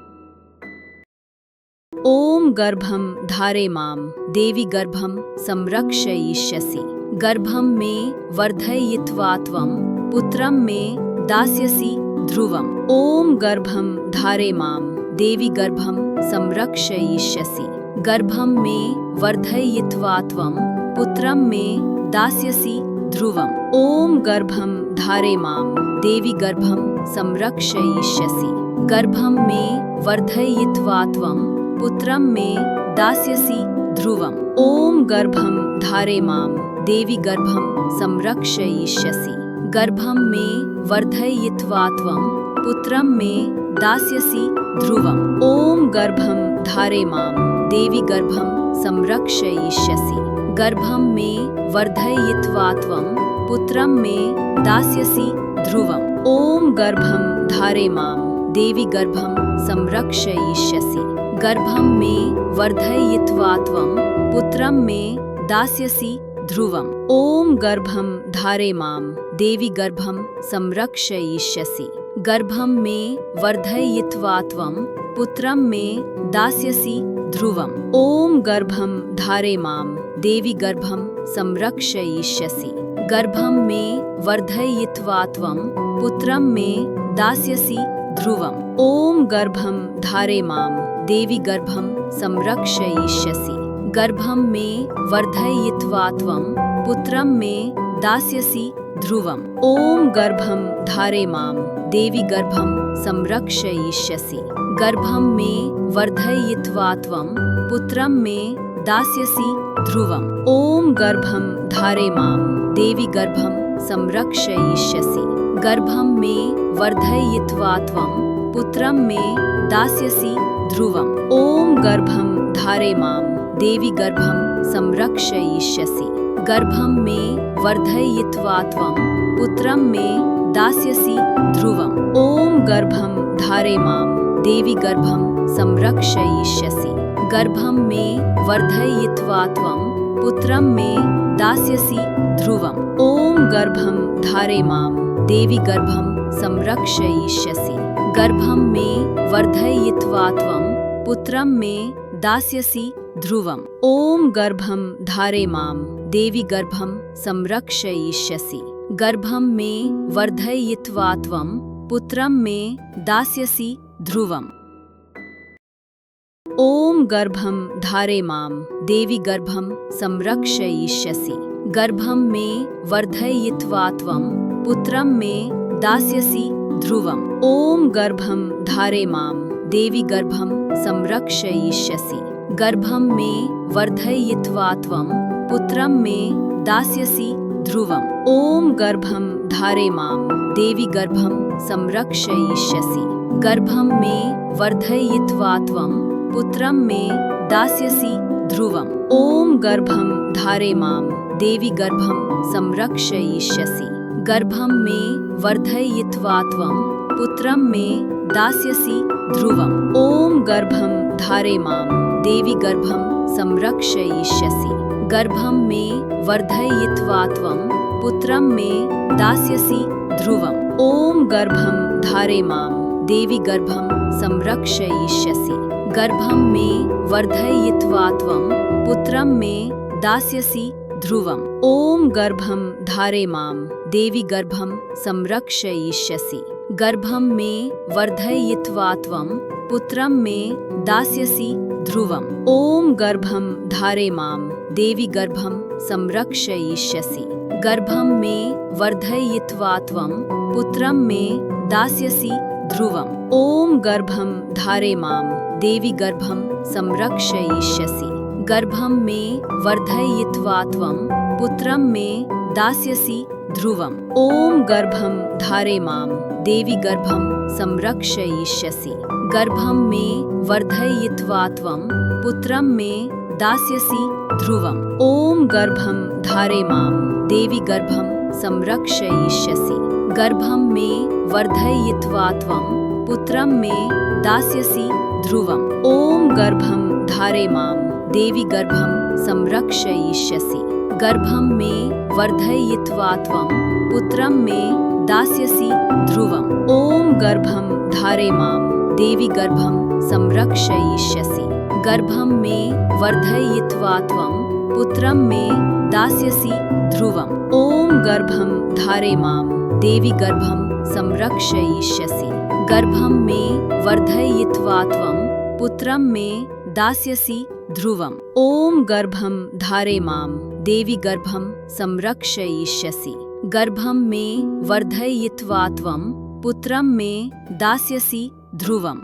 ॐ गर्भं धारे मां देवी गर्भं संरक्षयिष्यसि। गर्भं मे वर्धयित्वा त्वं पुत्रं मे दास्यसि ध्रुवम्। ॐ गर्भं धारे मां देवी गर्भं संरक्षयिष्यसि। गर्भं मे वर्धयित्वा त्वं पुत्रं मे दास्यसि ध्रुवम्। ॐ गर्भं धारे मां देवी गर्भं संरक्षयिष्यसि। गर्भं मे वर्धयित्वा त्वं पुत्रं मे दास्यसि ध्रुवम्। ॐ गर्भं धारे मां देवी गर्भं संरक्षयिष्यसि। गर्भं मे वर्धयित्वा त्वं पुत्रं मे दास्यसि ध्रुवम्। ॐ गर्भं धारे मां देवी गर्भं संरक्षयिष्यसि। गर्भं मे वर्धयित्वा त्वं पुत्रं मे दास्यसि ध्रुवम्। ॐ गर्भं धारे मां देवी गर्भं संरक्षयिष्यसि। गर्भं मे वर्धयित्वा त्वं पुत्रं मे दास्यसि ध्रुवम्। ॐ गर्भं धारे मां देवी गर्भं संरक्षयिष्यसि। गर्भं मे वर्धयित्वा त्वं पुत्रं मे दास्यसि ध्रुवम्। ॐ गर्भं धारे मां देवी गर्भं संरक्षयिष्यसि। गर्भं मे वर्धयित्वा त्वं पुत्रं मे दास्यसि ध्रुवम्। ॐ गर्भं धारे मां देवी गर्भं संरक्षयिष्यसि। गर्भं मे वर्धयित्वा त्वं पुत्रं मे दास्यसि ध्रुवम्। ॐ गर्भं धारे मां देवी गर्भं संरक्षयिष्यसि। गर्भं मे वर्धयित्वा त्वं पुत्रं मे दास्यसि ध्रुवम्। ॐ गर्भं धारे मां देवी गर्भं संरक्षयिष्यसि। गर्भं मे वर्धयित्वा त्वं पुत्रं मे दास्यसि ध्रुवम्। ॐ गर्भं धारे मां देवी गर्भं संरक्षयिष्यसि। गर्भं मे वर्धयित्वा त्वं पुत्रं मे दास्यसि ध्रुवम्। ॐ गर्भं धारे मां देवी गर्भं संरक्षयिष्यसि। गर्भं मे वर्धयित्वा त्वं पुत्रं मे दास्यसि ध्रुवम्। ॐ गर्भं धारे मां देवी गर्भं संरक्षयिष्यसि। गर्भं मे वर्धयित्वा त्वं पुत्रं मे दास्यसि ध्रुवम्। ॐ गर्भं धारे मां देवी गर्भं संरक्षयिष्यसि। गर्भं मे वर्धयित्वा त्वं पुत्रं मे दास्यसि ध्रुवम्। ॐ गर्भं धारे मां देवी गर्भं संरक्षयिष्यसि। गर्भं मे वर्धयित्वा त्वं पुत्रं मे दास्यसि ध्रुवम्। ॐ गर्भं धारे मां देवी गर्भं संरक्षयिष्यसि। गर्भं मे वर्धयित्वा त्वं पुत्रं मे दास्यसि ध्रुवम्। ॐ गर्भं धारे मां देवी गर्भं संरक्षयिष्यसि। गर्भं मे वर्धयित्वा त्वं पुत्रं मे दास्यसि ध्रुवम्। ॐ गर्भं धारे मां देवी गर्भं संरक्षयिष्यसि। गर्भं मे वर्धयित्वा त्वं पुत्रं मे दास्यसि ध्रुवम्। ॐ गर्भं धारे मां देवी गर्भं संरक्षयिष्यसि। गर्भं मे वर्धयित्वा त्वं पुत्रं मे दास्यसि ध्रुवम्। ॐ गर्भं धारे मां देवी गर्भं संरक्षयिष्यसि। गर्भं मे वर्धयित्वा त्वं पुत्रं मे दास्यसि ध्रुवम्। ॐ गर्भं धारे मां देवी गर्भं संरक्षयिष्यसि। गर्भं मे वर्धयित्वा त्वं पुत्रं मे दास्यसि ध्रुवम्। ॐ गर्भं धारे मां देवी गर्भं संरक्षयिष्यसि। गर्भं मे वर्धयित्वा त्वं पुत्रं मे दास्यसि ध्रुवम्। ॐ गर्भं धारे मां देवी गर्भं संरक्षयिष्यसि। गर्भं मे वर्धयित्वा त्वं पुत्रं मे दास्यसि ध्रुवम्। ॐ गर्भं धारे मां देवी गर्भं संरक्षयिष्यसि। गर्भं मे वर्धयित्वा त्वं पुत्रं मे दास्यसि ध्रुवम्। ॐ गर्भं धारे मां देवी गर्भं संरक्षयिष्यसि। गर्भं मे वर्धयित्वा त्वं पुत्रं मे दास्यसि ध्रुवम्। ॐ गर्भं धारे मां देवी गर्भं संरक्षयिष्यसि। गर्भं मे वर्धयित्वा त्वं पुत्रं मे दास्यसि ध्रुवम्। ॐ गर्भं धारे मां देवी गर्भं संरक्षयिष्यसि। गर्भं मे वर्धयित्वा त्वं पुत्रं मे दास्यसि ध्रुवम्। ॐ गर्भं धारे मां देवी गर्भं संरक्षयिष्यसि। गर्भं मे वर्धयित्वा त्वं पुत्रं मे दास्यसि ध्रुवम्। ॐ गर्भं धारे मां देवी गर्भं संरक्षयिष्यसि। गर्भं मे वर्धयित्वा त्वं पुत्रं मे दास्यसि ध्रुवम्।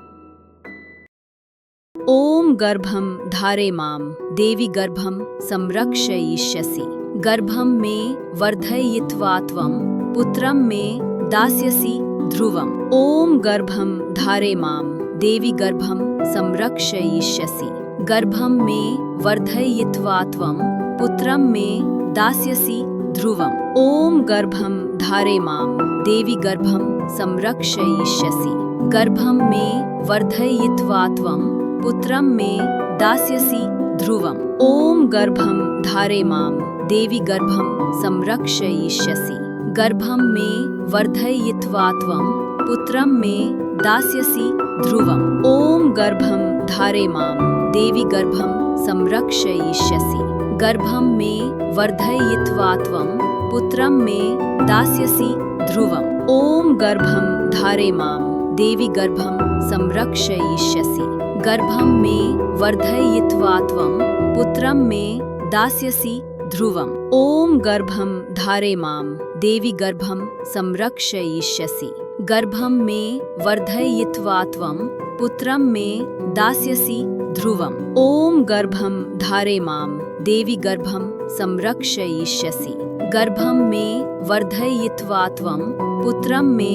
ॐ गर्भं धारे मां देवी गर्भं संरक्षयिष्यसि। गर्भं मे वर्धयित्वा त्वं पुत्रं मे दास्यसि ध्रुवम्। ॐ गर्भं धारे मां देवी गर्भं संरक्षयिष्यसि। गर्भं मे वर्धयित्वा त्वं पुत्रं मे दास्यसि ध्रुवम्। ॐ गर्भं धारे मां देवी गर्भं संरक्षयिष्यसि। गर्भं मे वर्धयित्वा त्वं पुत्रं मे दास्यसि ध्रुवम्। ॐ गर्भं धारे मां देवी गर्भं संरक्षयिष्यसि। गर्भं मे वर्धयित्वा त्वं पुत्रं मे दास्यसि ध्रुवम्। ॐ गर्भं धारे मां देवी गर्भं संरक्षयिष्यसि। गर्भं मे वर्धयित्वा त्वं पुत्रं मे दास्यसि ध्रुवम्। ॐ गर्भं धारे मां देवी गर्भं संरक्षयिष्यसि। गर्भं मे वर्धयित्वा त्वं पुत्रं मे दास्यसि ध्रुवम्। ॐ गर्भं धारे मां देवी गर्भं संरक्षयिष्यसि। गर्भं मे वर्धयित्वा त्वं पुत्रं मे दास्यसि ध्रुवम्। ॐ गर्भं धारे मां देवी गर्भं संरक्षयिष्यसि। गर्भं मे वर्धयित्वा त्वं पुत्रं मे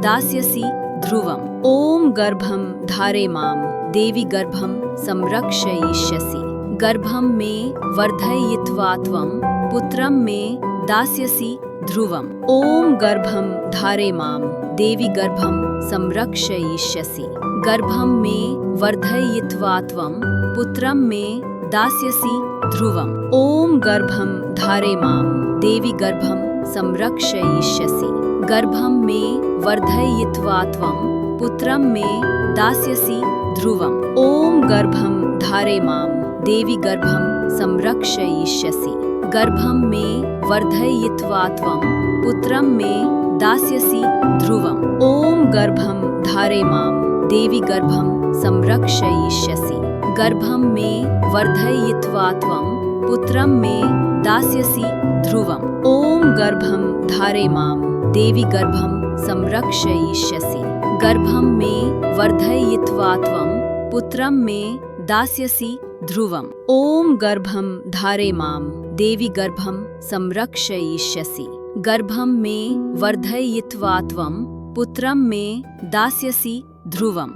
दास्यसि ध्रुवम्। ॐ गर्भं धारे मां देवी गर्भं संरक्षयिष्यसि। गर्भं मे वर्धयित्वा त्वं पुत्रं मे दास्यसि ध्रुवम्। ॐ गर्भं धारे मां देवी गर्भं संरक्षयिष्यसि। गर्भं मे वर्धयित्वा त्वं पुत्रं मे दास्यसि ध्रुवम्। ॐ गर्भं धारे मां देवी गर्भं संरक्षयिष्यसि। गर्भं मे वर्धयित्वा त्वं पुत्रं मे दास्यसि ध्रुवम्। ॐ गर्भं धारे मां देवी गर्भं संरक्षयिष्यसि। गर्भं मे वर्धयित्वा त्वं पुत्रं मे दास्यसि ध्रुवम्। ॐ गर्भं धारे मां देवी गर्भं संरक्षयिष्यसि। गर्भं मे वर्धयित्वा त्वं पुत्रं मे दास्यसि ध्रुवम्। ॐ गर्भं धारे मां देवी गर्भं संरक्षयिष्यसि। गर्भं मे वर्धयित्वा त्वं पुत्रं मे दास्यसि ध्रुवम्। ॐ गर्भं धारे मां देवी गर्भं संरक्षयिष्यसि। गर्भं मे वर्धयित्वा त्वं पुत्रं मे दास्यसि ध्रुवम्।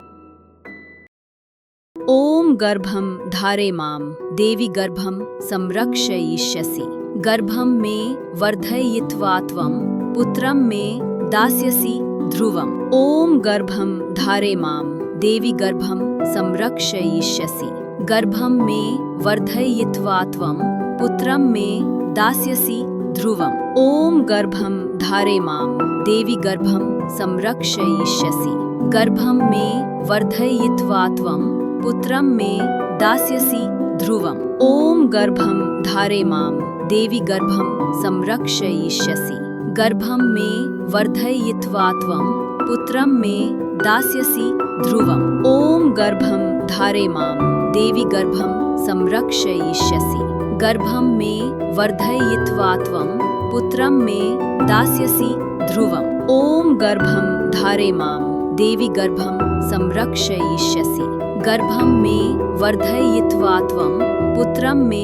ॐ गर्भं धारे मां देवी गर्भं संरक्षयिष्यसि। गर्भं मे वर्धयित्वा त्वं पुत्रं मे दास्यसि ध्रुवम्। ॐ गर्भं धारे मां देवी गर्भं संरक्षयिष्यसि। गर्भं मे वर्धयित्वा त्वं पुत्रं मे दास्यसि ध्रुवम्। ॐ गर्भं धारे मां देवी गर्भं संरक्षयिष्यसि। गर्भं मे वर्धयित्वा त्वं पुत्रं मे दास्यसि ध्रुवम्। ॐ गर्भं धारे मां देवी गर्भं संरक्षयिष्यसि। गर्भं मे वर्धयित्वा त्वं पुत्रं मे दास्यसि ध्रुवम्। ॐ गर्भं धारे मां देवी गर्भं संरक्षयिष्यसि। गर्भं मे वर्धयित्वा त्वं पुत्रं मे दास्यसि ध्रुवम्। ॐ गर्भं धारे मां देवी गर्भं संरक्षयिष्यसि। गर्भं मे वर्धयित्वा त्वं पुत्रं मे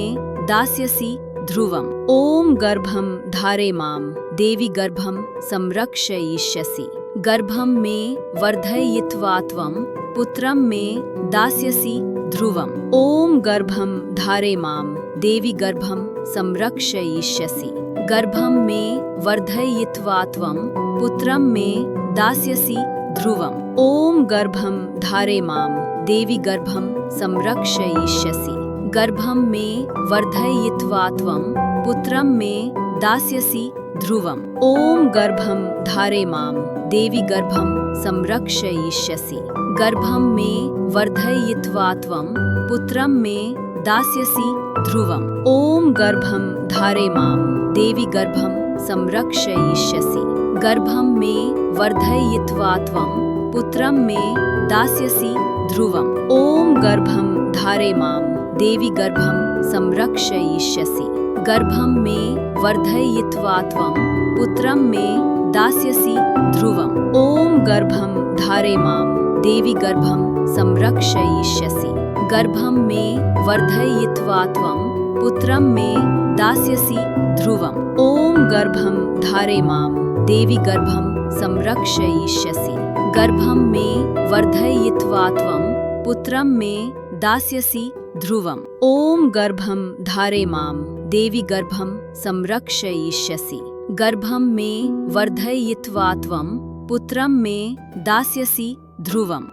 दास्यसि ध्रुवम्। ॐ गर्भं धारे मां देवी गर्भं संरक्षयिष्यसि। गर्भं मे वर्धयित्वा त्वं पुत्रं मे दास्यसि ध्रुवम्। ॐ गर्भं धारे मां देवी गर्भं संरक्षयिष्यसि। गर्भं मे वर्धयित्वा त्वं पुत्रं मे दास्यसि ध्रुवम्। ॐ गर्भं धारे मां देवी गर्भं संरक्षयिष्यसि। गर्भं मे वर्धयित्वा त्वं पुत्रं मे दास्यसि ध्रुवम्। ॐ गर्भं धारे मां देवी गर्भं संरक्षयिष्यसि। गर्भं मे वर्धयित्वा त्वं पुत्रं मे दास्यसि ध्रुवम्। ॐ गर्भं धारे मां देवी गर्भं संरक्षयिष्यसि। गर्भं मे वर्धयित्वा त्वं पुत्रं मे दास्यसि ध्रुवम्। ॐ गर्भं धारे मां देवी गर्भं संरक्षयिष्यसि। गर्भं मे वर्धयित्वा त्वं पुत्रं मे दास्यसि ध्रुवम्। ॐ गर्भं धारे मां देवी गर्भं संरक्षयिष्यसि। गर्भं मे वर्धयित्वा त्वं पुत्रं मे दास्यसि ध्रुवम्। ॐ गर्भं धारे मां देवी गर्भं संरक्षयिष्यसि। गर्भं मे वर्धयित्वा त्वं पुत्रं मे दास्यसि ध्रुवम्। ॐ गर्भं धारे मां देवी गर्भं संरक्षयिष्यसि। गर्भं मे वर्धयित्वा त्वं पुत्रं मे दास्यसि ध्रुवम्।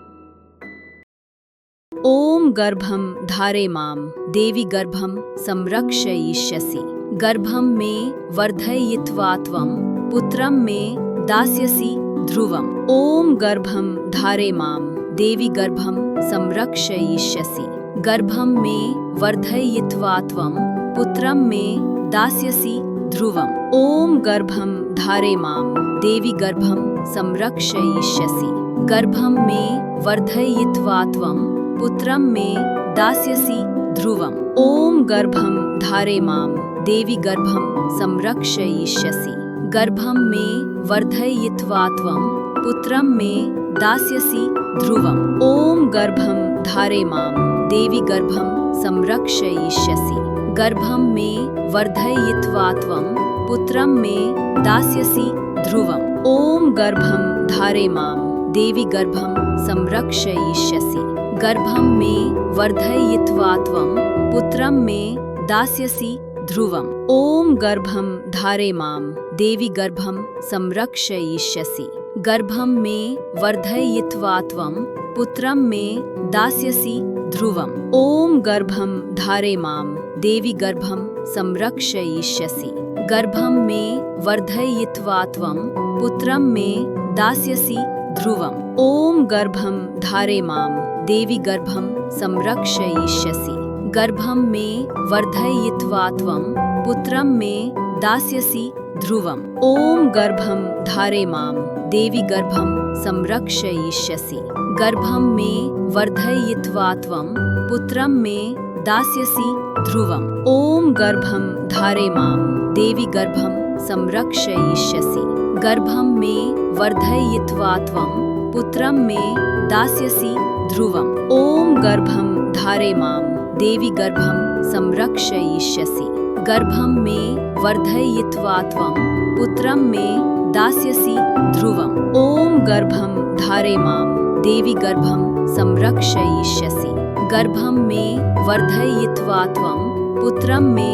ॐ गर्भं धारे मां देवी गर्भं संरक्षयिष्यसि। गर्भं मे वर्धयित्वा त्वं पुत्रं मे दास्यसि ध्रुवम्। ॐ गर्भं धारे मां देवी गर्भं संरक्षयिष्यसि। गर्भं मे वर्धयित्वा त्वं पुत्रं मे दास्यसि ध्रुवम्। ॐ गर्भं धारे मां देवी गर्भं संरक्षयिष्यसि। गर्भं मे वर्धयित्वा त्वं पुत्रं मे दास्यसि ध्रुवम्। ॐ गर्भं धारे मां देवी गर्भं संरक्षयिष्यसि। गर्भं मे वर्धयित्वा त्वं पुत्रं मे दास्यसि ध्रुवम्। ॐ गर्भं धारे मां देवी गर्भं संरक्षयिष्यसि। गर्भं मे वर्धयित्वा त्वं पुत्रं मे दास्यसि ध्रुवम्। ॐ गर्भं धारे मां देवी गर्भं संरक्षयिष्यसि। गर्भं मे वर्धयित्वा त्वं पुत्रं मे दास्यसि ध्रुवम्। ॐ गर्भं धारे मां देवी गर्भं संरक्षयिष्यसि। गर्भं मे वर्धयित्वा त्वं पुत्रं मे दास्यसि ध्रुवम्। ॐ गर्भं धारे मां देवी गर्भं संरक्षयिष्यसि। गर्भं मे वर्धयित्वा त्वं पुत्रं मे दास्यसि ध्रुवम्। ॐ गर्भं धारे मां देवी गर्भं संरक्षयिष्यसि। गर्भं मे वर्धयित्वा त्वं पुत्रं मे दास्यसि ध्रुवम्। ॐ गर्भं धारे मां देवी गर्भं संरक्षयिष्यसि। गर्भं मे वर्धयित्वा त्वं पुत्रं मे दास्यसि ध्रुवम्। ॐ गर्भं धारे मां देवी गर्भं संरक्षयिष्यसि। गर्भं मे वर्धयित्वा त्वं पुत्रं मे दास्यसि ध्रुवम्। ॐ गर्भं धारे मां देवी गर्भं संरक्षयिष्यसि। गर्भं मे वर्धयित्वा त्वं पुत्रं मे दास्यसि ध्रुवम्। ॐ गर्भं धारे मां देवी गर्भं संरक्षयिष्यसि। गर्भं मे वर्धयित्वा त्वं पुत्रं मे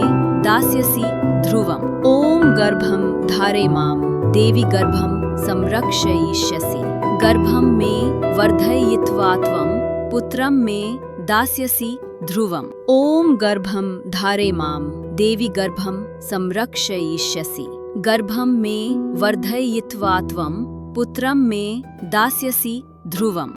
दास्यसि ध्रुवम्। ॐ गर्भं धारे मां देवी गर्भं संरक्षयिष्यसि। गर्भं मे वर्धयित्वा त्वं पुत्रं मे दास्यसि ध्रुवम्। ॐ गर्भं धारे मां देवी गर्भं संरक्षयिष्यसि। गर्भं मे वर्धयित्वा त्वं पुत्रं मे दास्यसि ध्रुवम्।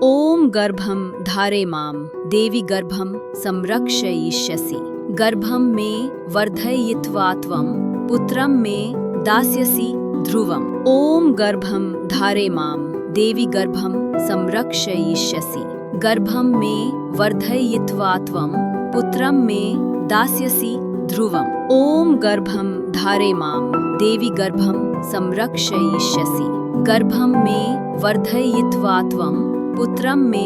ॐ गर्भं धारे मां देवी गर्भं संरक्षयिष्यसि। गर्भं मे वर्धयित्वा त्वं पुत्रं मे दास्यसि ध्रुवम्। ॐ गर्भं धारे मां देवी गर्भं संरक्षयिष्यसि। गर्भं मे वर्धयित्वा त्वं पुत्रं मे दास्यसि ध्रुवम्। ॐ गर्भं धारे मां देवी गर्भं संरक्षयिष्यसि। गर्भं मे वर्धयित्वा त्वं पुत्रं मे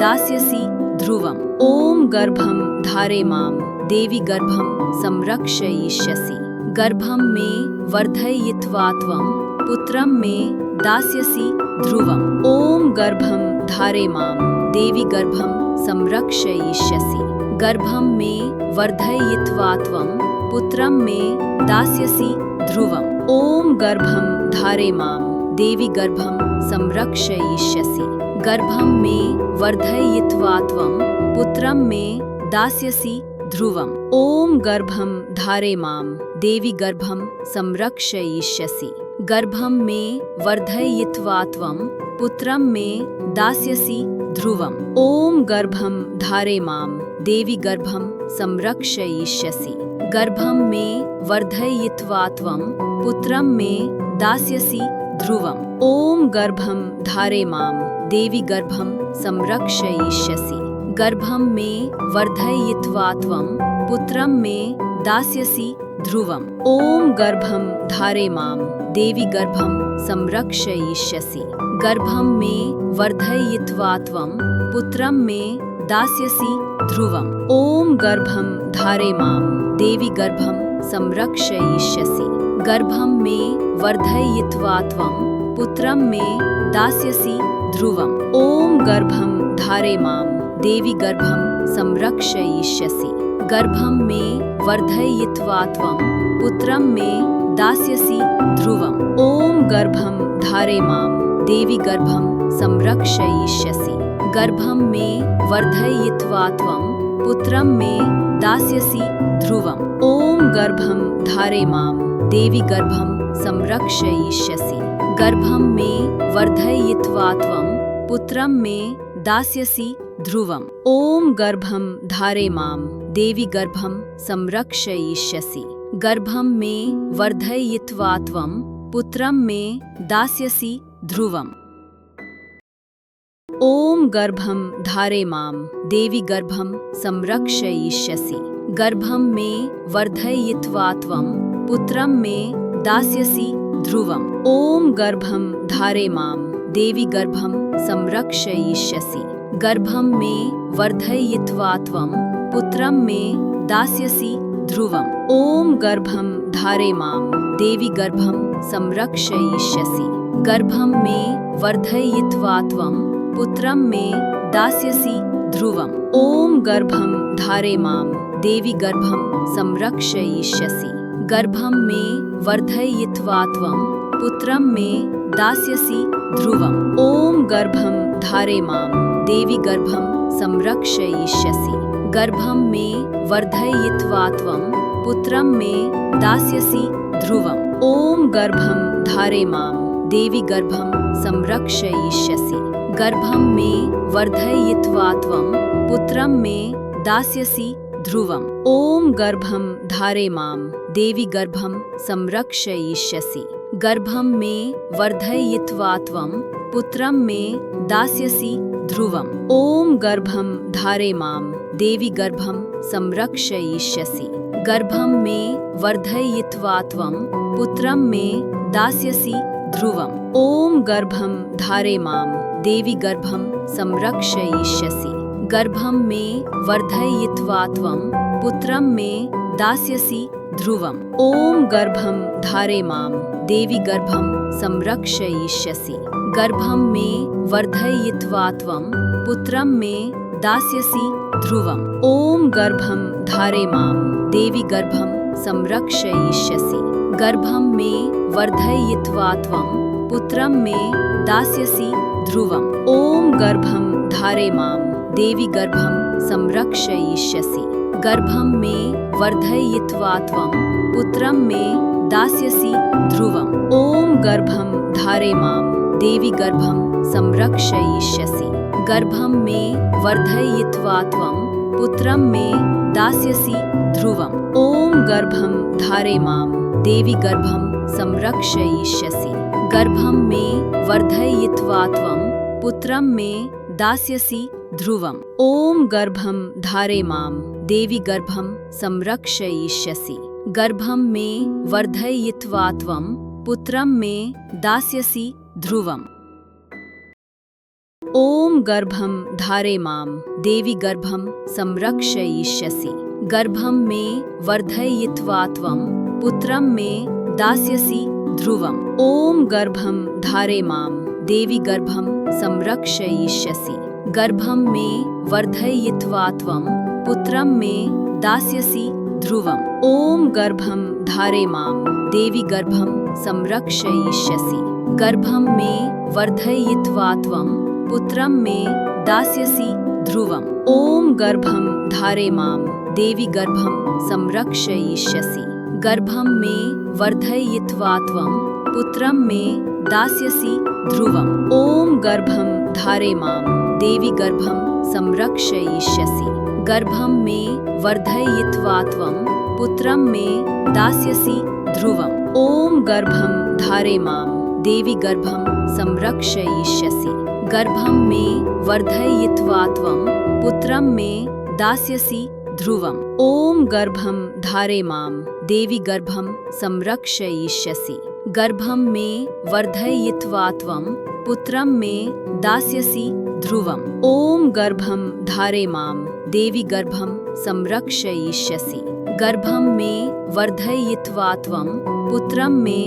दास्यसि ध्रुवम्। ॐ गर्भं धारे मां देवी गर्भं संरक्षयिष्यसि। गर्भं मे वर्धयित्वा त्वं पुत्रं मे दास्यसि ध्रुवम्। ॐ गर्भं धारे मां देवी गर्भं संरक्षयिष्यसि। गर्भं मे वर्धयित्वा त्वं पुत्रं मे दास्यसि ध्रुवम्। ॐ गर्भं धारे मां देवी गर्भं संरक्षयिष्यसि। गर्भं मे वर्धयित्वा त्वं पुत्रं मे दास्यसि ध्रुवम्। ॐ गर्भं धारे मां देवी गर्भं संरक्षयिष्यसि। गर्भं मे वर्धयित्वा त्वं पुत्रं मे दास्यसि ध्रुवम्। ॐ गर्भं धारे मां देवी गर्भं संरक्षयिष्यसि। गर्भं मे वर्धयित्वा त्वं पुत्रं मे दास्यसि ध्रुवम्। ॐ गर्भं धारे मां देवी गर्भं संरक्षयिष्यसि। गर्भं मे वर्धयित्वा त्वं पुत्रं मे दास्यसि ध्रुवम्। ॐ गर्भं धारे मां देवी गर्भं संरक्षयिष्यसि। गर्भं मे वर्धयित्वा त्वं पुत्रं मे दास्यसि ध्रुवम्। ॐ गर्भं धारे मां देवी गर्भं संरक्षयिष्यसि। गर्भं मे वर्धयित्वा त्वं पुत्रं मे दास्यसि ध्रुवम्। ॐ गर्भं धारे मां देवी गर्भं संरक्षयिष्यसि। गर्भं मे वर्धयित्वा त्वं पुत्रं मे दास्यसि ध्रुवम्। ॐ गर्भं धारे मां देवी गर्भं संरक्षयिष्यसि। गर्भं मे वर्धयित्वा त्वं पुत्रं मे दास्यसि ध्रुवम्। ॐ गर्भं धारे मां देवी गर्भं संरक्षयिष्यसि। गर्भं मे वर्धयित्वा त्वं पुत्रं मे दास्यसि ध्रुवम्। ॐ गर्भं धारे मां देवी गर्भं संरक्षयिष्यसि। गर्भं मे वर्धयित्वा त्वं पुत्रं मे दास्यसि ध्रुवम्। ॐ गर्भं धारे मां देवी गर्भं संरक्षयिष्यसि। गर्भं मे वर्धयित्वा त्वं पुत्रं मे दास्यसि ध्रुवम्। ॐ गर्भं धारे मां देवी गर्भं संरक्षयिष्यसि। गर्भं मे वर्धयित्वा त्वं पुत्रं मे दास्यसि ध्रुवम्। ॐ गर्भं धारे मां देवी गर्भं संरक्षयिष्यसि। गर्भं मे वर्धयित्वा त्वं पुत्रं मे दास्यसि ध्रुवम्। ॐ गर्भं धारे मां देवी गर्भं संरक्षयिष्यसि। गर्भं मे वर्धयित्वा त्वं पुत्रं मे दास्यसि ध्रुवम्। ॐ गर्भं धारे मां देवी गर्भं संरक्षयिष्यसि। गर्भं मे वर्धयित्वा त्वं पुत्रं मे दास्यसि ध्रुवम्। ॐ गर्भं धारे मां देवी गर्भं संरक्षयिष्यसि। गर्भं मे वर्धयित्वा त्वं पुत्रं मे दास्यसि ध्रुवम्। ॐ गर्भं धारे मां देवी गर्भं संरक्षयिष्यसि। गर्भं मे वर्धयित्वा त्वं पुत्रं मे दास्यसि ध्रुवम्। ॐ गर्भं धारे मां देवी गर्भं संरक्षयिष्यसि। गर्भं मे वर्धयित्वा त्वं पुत्रं मे दास्यसि ध्रुवम्। ॐ गर्भं धारे मां देवी गर्भं संरक्षयिष्यसि। गर्भं मे वर्धयित्वा त्वं पुत्रं मे दास्यसि ध्रुवम्। ॐ गर्भं धारे मां देवी गर्भं संरक्षयिष्यसि। गर्भं मे वर्धयित्वा त्वं पुत्रं मे दास्यसि ध्रुवम्। ॐ गर्भं धारे मां देवी गर्भं संरक्षयिष्यसि। गर्भं मे वर्धयित्वा त्वं पुत्रं मे दास्यसि ध्रुवम्। ॐ गर्भं धारे मां देवी गर्भं संरक्षयिष्यसि। गर्भं मे वर्धयित्वा त्वं पुत्रं मे दास्यसि ध्रुवम्। ॐ गर्भं धारे मां देवी गर्भं संरक्षयिष्यसि। गर्भं मे वर्धयित्वा त्वं पुत्रं मे दास्यसि ध्रुवम्। ॐ गर्भं धारे मां देवी गर्भं संरक्षयिष्यसि। गर्भं मे वर्धयित्वा त्वं पुत्रं मे दास्यसि ध्रुवम्। ॐ गर्भं धारे मां देवी गर्भं संरक्षयिष्यसि। गर्भं मे वर्धयित्वा त्वं पुत्रं मे दास्यसि ध्रुवम्। ॐ गर्भं धारे मां देवी गर्भं संरक्षयिष्यसि। गर्भं मे वर्धयित्वा त्वं पुत्रं मे दास्यसि ध्रुवम्। ॐ गर्भं धारे मां देवी गर्भं संरक्षयिष्यसि। गर्भं मे वर्धयित्वा त्वं पुत्रं मे दास्यसि ध्रुवम्। ॐ गर्भं धारे मां देवी गर्भं संरक्षयिष्यसि। गर्भं मे वर्धयित्वा त्वं पुत्रं मे दास्यसि ध्रुवम्। ॐ गर्भं धारे मां देवी गर्भं संरक्षयिष्यसि। गर्भं मे वर्धयित्वा त्वं पुत्रं मे दास्यसि ध्रुवम्। ॐ गर्भं धारे मां देवी गर्भं संरक्षयिष्यसि। गर्भं मे वर्धयित्वा त्वं पुत्रं मे दास्यसि ध्रुवम्। ॐ गर्भं धारे मां देवी गर्भं संरक्षयिष्यसि। गर्भं मे वर्धयित्वा त्वं पुत्रं मे दास्यसि ध्रुवम्। ॐ गर्भं धारे मां देवी गर्भं संरक्षयिष्यसि। गर्भं मे वर्धयित्वा त्वं पुत्रं मे दास्यसि ध्रुवम्। ॐ गर्भं धारे मां देवी गर्भं संरक्षयिष्यसि। गर्भं मे वर्धयित्वा त्वं पुत्रं मे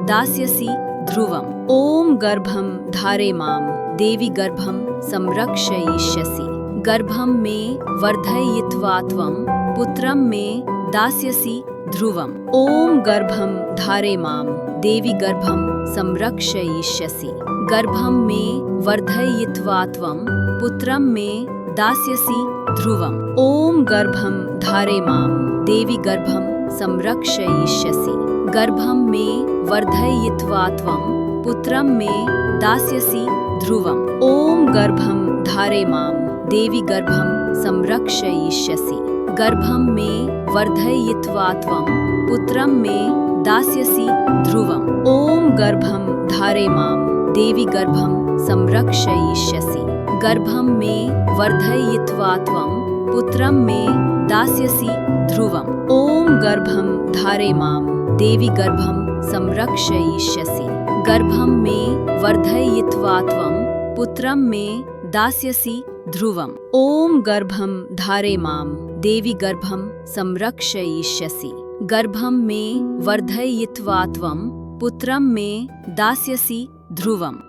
दास्यसि ध्रुवम्। ॐ गर्भं धारे मां देवी गर्भं संरक्षयिष्यसि। गर्भं मे वर्धयित्वा त्वं पुत्रं मे दास्यसि ध्रुवम्। ॐ गर्भं धारे मां देवी गर्भं संरक्षयिष्यसि। गर्भं मे वर्धयित्वा त्वं पुत्रं मे दास्यसि ध्रुवम्। ॐ गर्भं धारे मां देवी गर्भं संरक्षयिष्यसि। गर्भं मे वर्धयित्वा त्वं पुत्रं मे दास्यसि ध्रुवम्। ॐ गर्भं धारे मां देवी गर्भं संरक्षयिष्यसि। गर्भं मे वर्धयित्वा त्वं पुत्रं मे दास्यसि ध्रुवम्। ॐ गर्भं धारे मां देवी गर्भं संरक्षयिष्यसि। गर्भं मे वर्धयित्वा त्वं पुत्रं मे दास्यसि ध्रुवम्। ॐ गर्भं धारे मां देवी गर्भं संरक्षयिष्यसि। गर्भं मे वर्धयित्वा त्वं पुत्रं मे दास्यसि ध्रुवम्। ॐ गर्भं धारे मां देवी गर्भं संरक्षयिष्यसि। गर्भं मे वर्धयित्वा त्वं पुत्रं मे दास्यसि ध्रुवम्।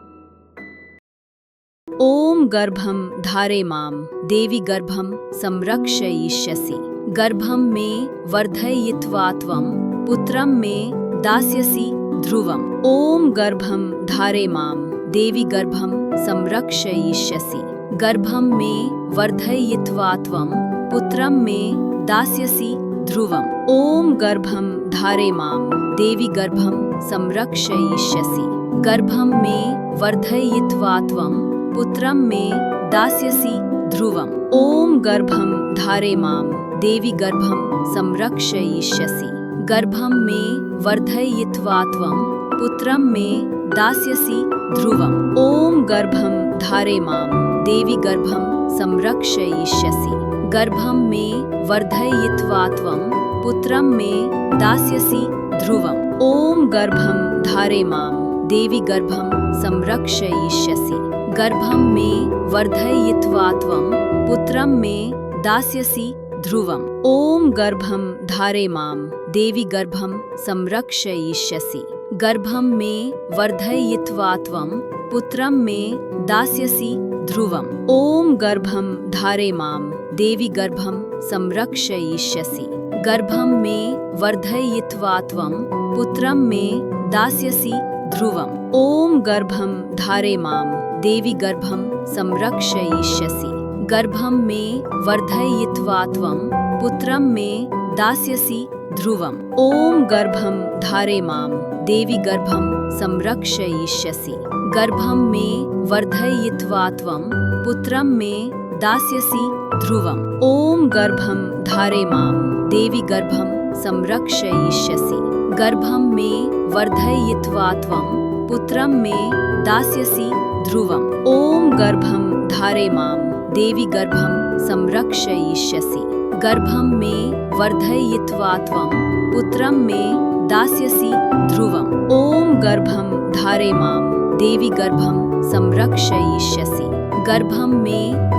ॐ गर्भं धारे मां देवी गर्भं संरक्षयिष्यसि। गर्भं मे वर्धयित्वा त्वं पुत्रं मे दास्यसि ध्रुवम्। ॐ गर्भं धारे मां देवी गर्भं संरक्षयिष्यसि। गर्भं मे वर्धयित्वा त्वं पुत्रं मे दास्यसि ध्रुवम्। ॐ गर्भं धारे मां देवी गर्भं संरक्षयिष्यसि। गर्भं मे वर्धयित्वा त्वं पुत्रं मे दास्यसि ध्रुवम्। ॐ गर्भं धारे मां देवी गर्भं संरक्षयिष्यसि। गर्भं मे वर्धयित्वा त्वं पुत्रं मे दास्यसि ध्रुवम्। ॐ गर्भं धारे मां देवी गर्भं संरक्षयिष्यसि। गर्भं मे वर्धयित्वा त्वं पुत्रं मे दास्यसि ध्रुवम्। ॐ गर्भं धारे मां देवी गर्भं संरक्षयिष्यसि। गर्भं मे वर्धयित्वा त्वं पुत्रं मे दास्यसि ध्रुवम्। ॐ गर्भं धारे मां देवी गर्भं संरक्षयिष्यसि। गर्भं मे वर्धयित्वा त्वं पुत्रं मे दास्यसि ध्रुवम्। ॐ गर्भं धारे मां देवी गर्भं संरक्षयिष्यसि। गर्भं मे वर्धयित्वा त्वं पुत्रं मे दास्यसि ध्रुवम्। ॐ गर्भं धारे मां देवी गर्भं संरक्षयिष्यसि। गर्भं मे वर्धयित्वा त्वं पुत्रं मे दास्यसि ध्रुवम्। ॐ गर्भं धारे मां देवी गर्भं संरक्षयिष्यसि। गर्भं मे वर्धयित्वा त्वं पुत्रं मे दास्यसि ध्रुवम्। ॐ गर्भं धारे मां देवी गर्भं संरक्षयिष्यसि। गर्भं मे वर्धयित्वा त्वं पुत्रं मे दास्यसि ध्रुवम्। ॐ गर्भं धारे मां देवी गर्भं संरक्षयिष्यसि। गर्भं मे वर्धयित्वा त्वं पुत्रं मे दास्यसि ध्रुवम्। ॐ गर्भं धारे मां देवी गर्भं संरक्षयिष्यसि। गर्भं मे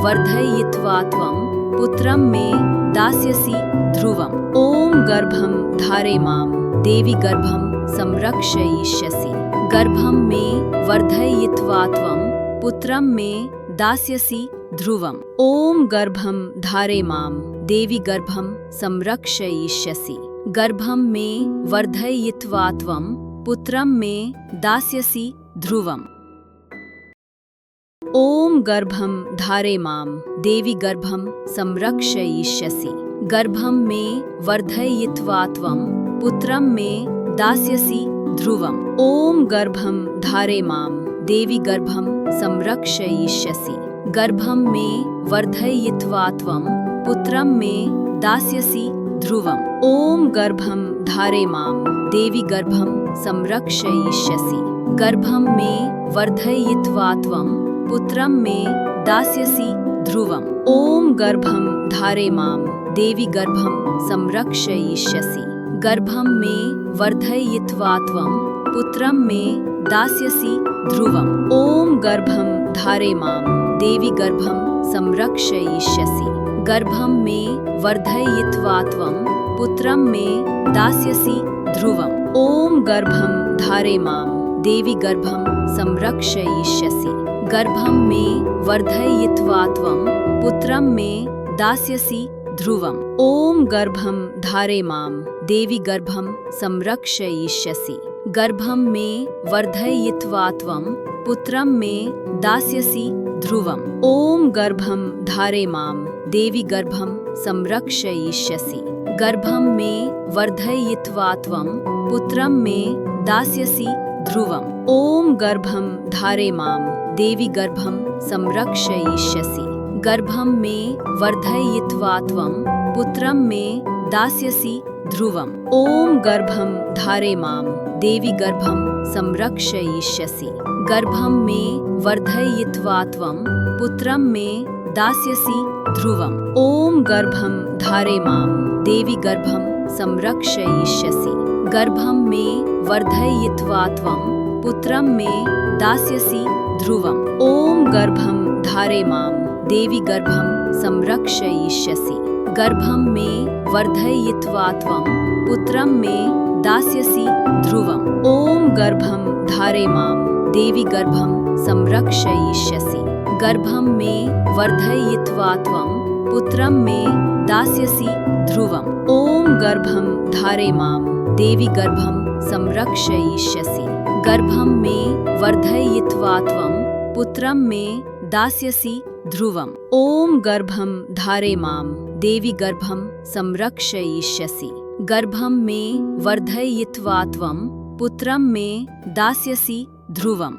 वर्धयित्वा त्वं पुत्रं मे दास्यसि ध्रुवम्। ॐ गर्भं धारे मां देवी गर्भं संरक्षयिष्यसि। गर्भं मे वर्धयित्वा त्वं पुत्रं मे दास्यसि ध्रुवम्। ॐ गर्भं धारे मां देवी गर्भं संरक्षयिष्यसि। गर्भं मे वर्धयित्वा त्वं पुत्रं मे दास्यसि ध्रुवम्। ॐ गर्भं धारे मां देवी गर्भं संरक्षयिष्यसि। गर्भं मे वर्धयित्वा त्वं पुत्रं मे दास्यसि ध्रुवम्। ॐ गर्भं धारे मां देवी गर्भं संरक्षयिष्यसि। गर्भं मे वर्धयित्वा त्वं पुत्रं मे दास्यसि ध्रुवम्। ॐ गर्भं धारे मां देवी गर्भं संरक्षयिष्यसि। गर्भं मे वर्धयित्वा त्वं पुत्रं मे दास्यसि ध्रुवम्। ॐ गर्भं धारे मां देवी गर्भं संरक्षयिष्यसि। गर्भं मे वर्धयित्वा त्वं पुत्रं मे दास्यसि ध्रुवम्। ॐ गर्भं धारे मां देवी गर्भं संरक्षयिष्यसि। गर्भं मे वर्धयित्वा त्वं पुत्रं मे दास्यसि ध्रुवम्। ॐ गर्भं धारे मां देवी गर्भं संरक्षयिष्यसि। गर्भं मे वर्धयित्वा त्वं पुत्रं मे दास्यसि ध्रुवम्। ॐ गर्भं धारे मां देवी गर्भं संरक्षयिष्यसि। गर्भं मे वर्धयित्वा त्वं पुत्रं मे दास्यसि ध्रुवम्। ॐ गर्भं धारे मां देवी गर्भं संरक्षयिष्यसि। गर्भं मे वर्धयित्वा त्वं पुत्रं मे दास्यसि ध्रुवम्। ॐ गर्भं धारे मां देवी गर्भं संरक्षयिष्यसि। गर्भं मे वर्धयित्वा त्वं पुत्रं मे दास्यसि ध्रुवम्। ॐ गर्भं धारे मां देवी गर्भं संरक्षयिष्यसि। गर्भं मे वर्धयित्वा त्वं पुत्रं मे दास्यसि ध्रुवम्। ॐ गर्भं धारे मां देवी गर्भं संरक्षयिष्यसि। गर्भं मे वर्धयित्वा त्वं पुत्रं मे दास्यसि ध्रुवम्। ॐ गर्भं धारे मां देवी गर्भं संरक्षयिष्यसि। गर्भं मे वर्धयित्वा त्वं पुत्रं मे दास्यसि ध्रुवम्। ॐ गर्भं धारे मां देवी गर्भं संरक्षयिष्यसि। गर्भं मे वर्धयित्वा त्वं पुत्रं मे दास्यसि ध्रुवम्। ॐ गर्भं धारे मां देवी गर्भं संरक्षयिष्यसि। गर्भं मे वर्धयित्वा त्वं पुत्रं मे दास्यसि ध्रुवम्। ॐ गर्भं धारे मां देवी गर्भं संरक्षयिष्यसि। गर्भं मे वर्धयित्वा त्वं पुत्रं मे दास्यसि ध्रुवम्।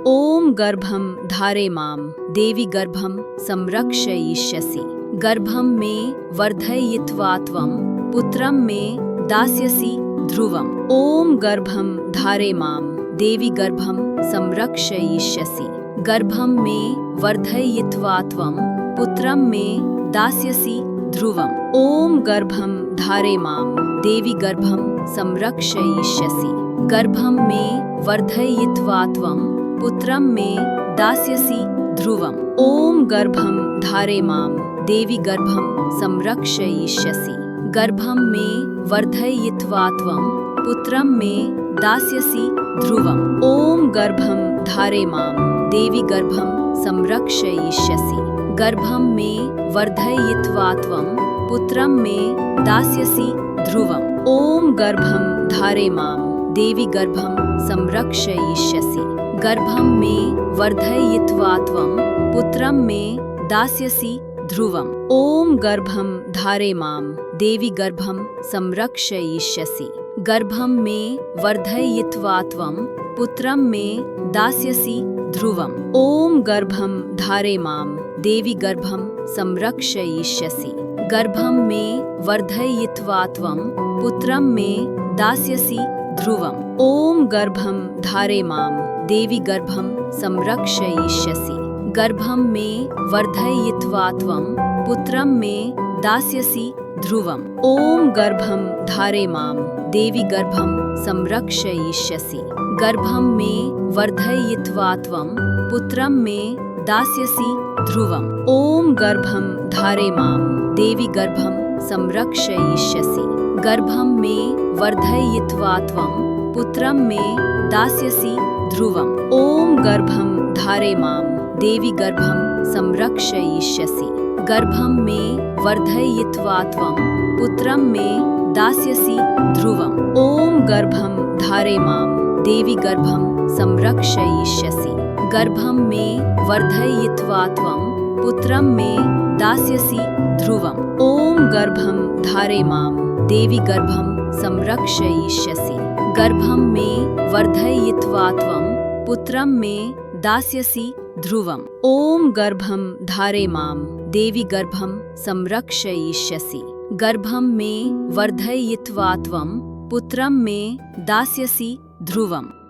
ॐ गर्भं धारे मां देवी गर्भं संरक्षयिष्यसि। गर्भं मे वर्धयित्वा त्वं पुत्रं मे दास्यसि ध्रुवम्। ॐ गर्भं धारे मां देवी गर्भं संरक्षयिष्यसि। गर्भं मे वर्धयित्वा त्वं पुत्रं मे दास्यसि ध्रुवम्। ॐ गर्भं धारे मां देवी गर्भं संरक्षयिष्यसि। गर्भं मे वर्धयित्वा त्वं पुत्रं मे दास्यसि ध्रुवम्। ॐ गर्भं धारे मां देवी गर्भं संरक्षयिष्यसि। गर्भं मे वर्धयित्वा त्वं पुत्रं मे दास्यसि ध्रुवम्। ॐ गर्भं धारे मां देवी गर्भं संरक्षयिष्यसि। गर्भं मे वर्धयित्वा त्वं पुत्रं मे दास्यसि ध्रुवम्। ॐ गर्भं धारे मां देवी गर्भं संरक्षयिष्यसि। गर्भं मे वर्धयित्वा त्वं पुत्रं मे दास्यसि ध्रुवम्। ॐ गर्भं धारे मां देवी गर्भं संरक्षयिष्यसि। गर्भं मे वर्धयित्वा त्वं पुत्रं मे दास्यसि ध्रुवम्। ॐ गर्भं धारे मां देवी गर्भं संरक्षयिष्यसि। गर्भं मे वर्धयित्वा त्वं पुत्रं मे दास्यसि ध्रुवम्। ॐ गर्भं धारे मां देवी गर्भं संरक्षयिष्यसि। गर्भं मे वर्धयित्वा त्वं पुत्रं मे दास्यसि ध्रुवम्। ॐ गर्भं धारे मां देवी गर्भं संरक्षयिष्यसि। गर्भं मे वर्धयित्वा त्वं पुत्रं मे दास्यसि ध्रुवम्। ॐ गर्भं धारे मां देवी गर्भं संरक्षयिष्यसि। गर्भं मे वर्धयित्वा त्वं पुत्रं मे दास्यसि ध्रुवम्। ॐ गर्भं धारे मां देवी गर्भं संरक्षयिष्यसि। गर्भं मे वर्धयित्वा त्वं पुत्रं मे दास्यसि ध्रुवम्। ॐ गर्भं धारे मां देवी गर्भं संरक्षयिष्यसि। गर्भं मे वर्धयित्वा त्वं पुत्रं मे दास्यसि ध्रुवम्। ॐ गर्भं धारे मां देवी गर्भं संरक्षयिष्यसि। गर्भं मे वर्धयित्वा त्वं पुत्रं मे दास्यसि ध्रुवम्। ॐ गर्भं धारे मां देवी गर्भं संरक्षयिष्यसि। गर्भं मे वर्धयित्वा त्वं पुत्रं मे दास्यसि ध्रुवम्।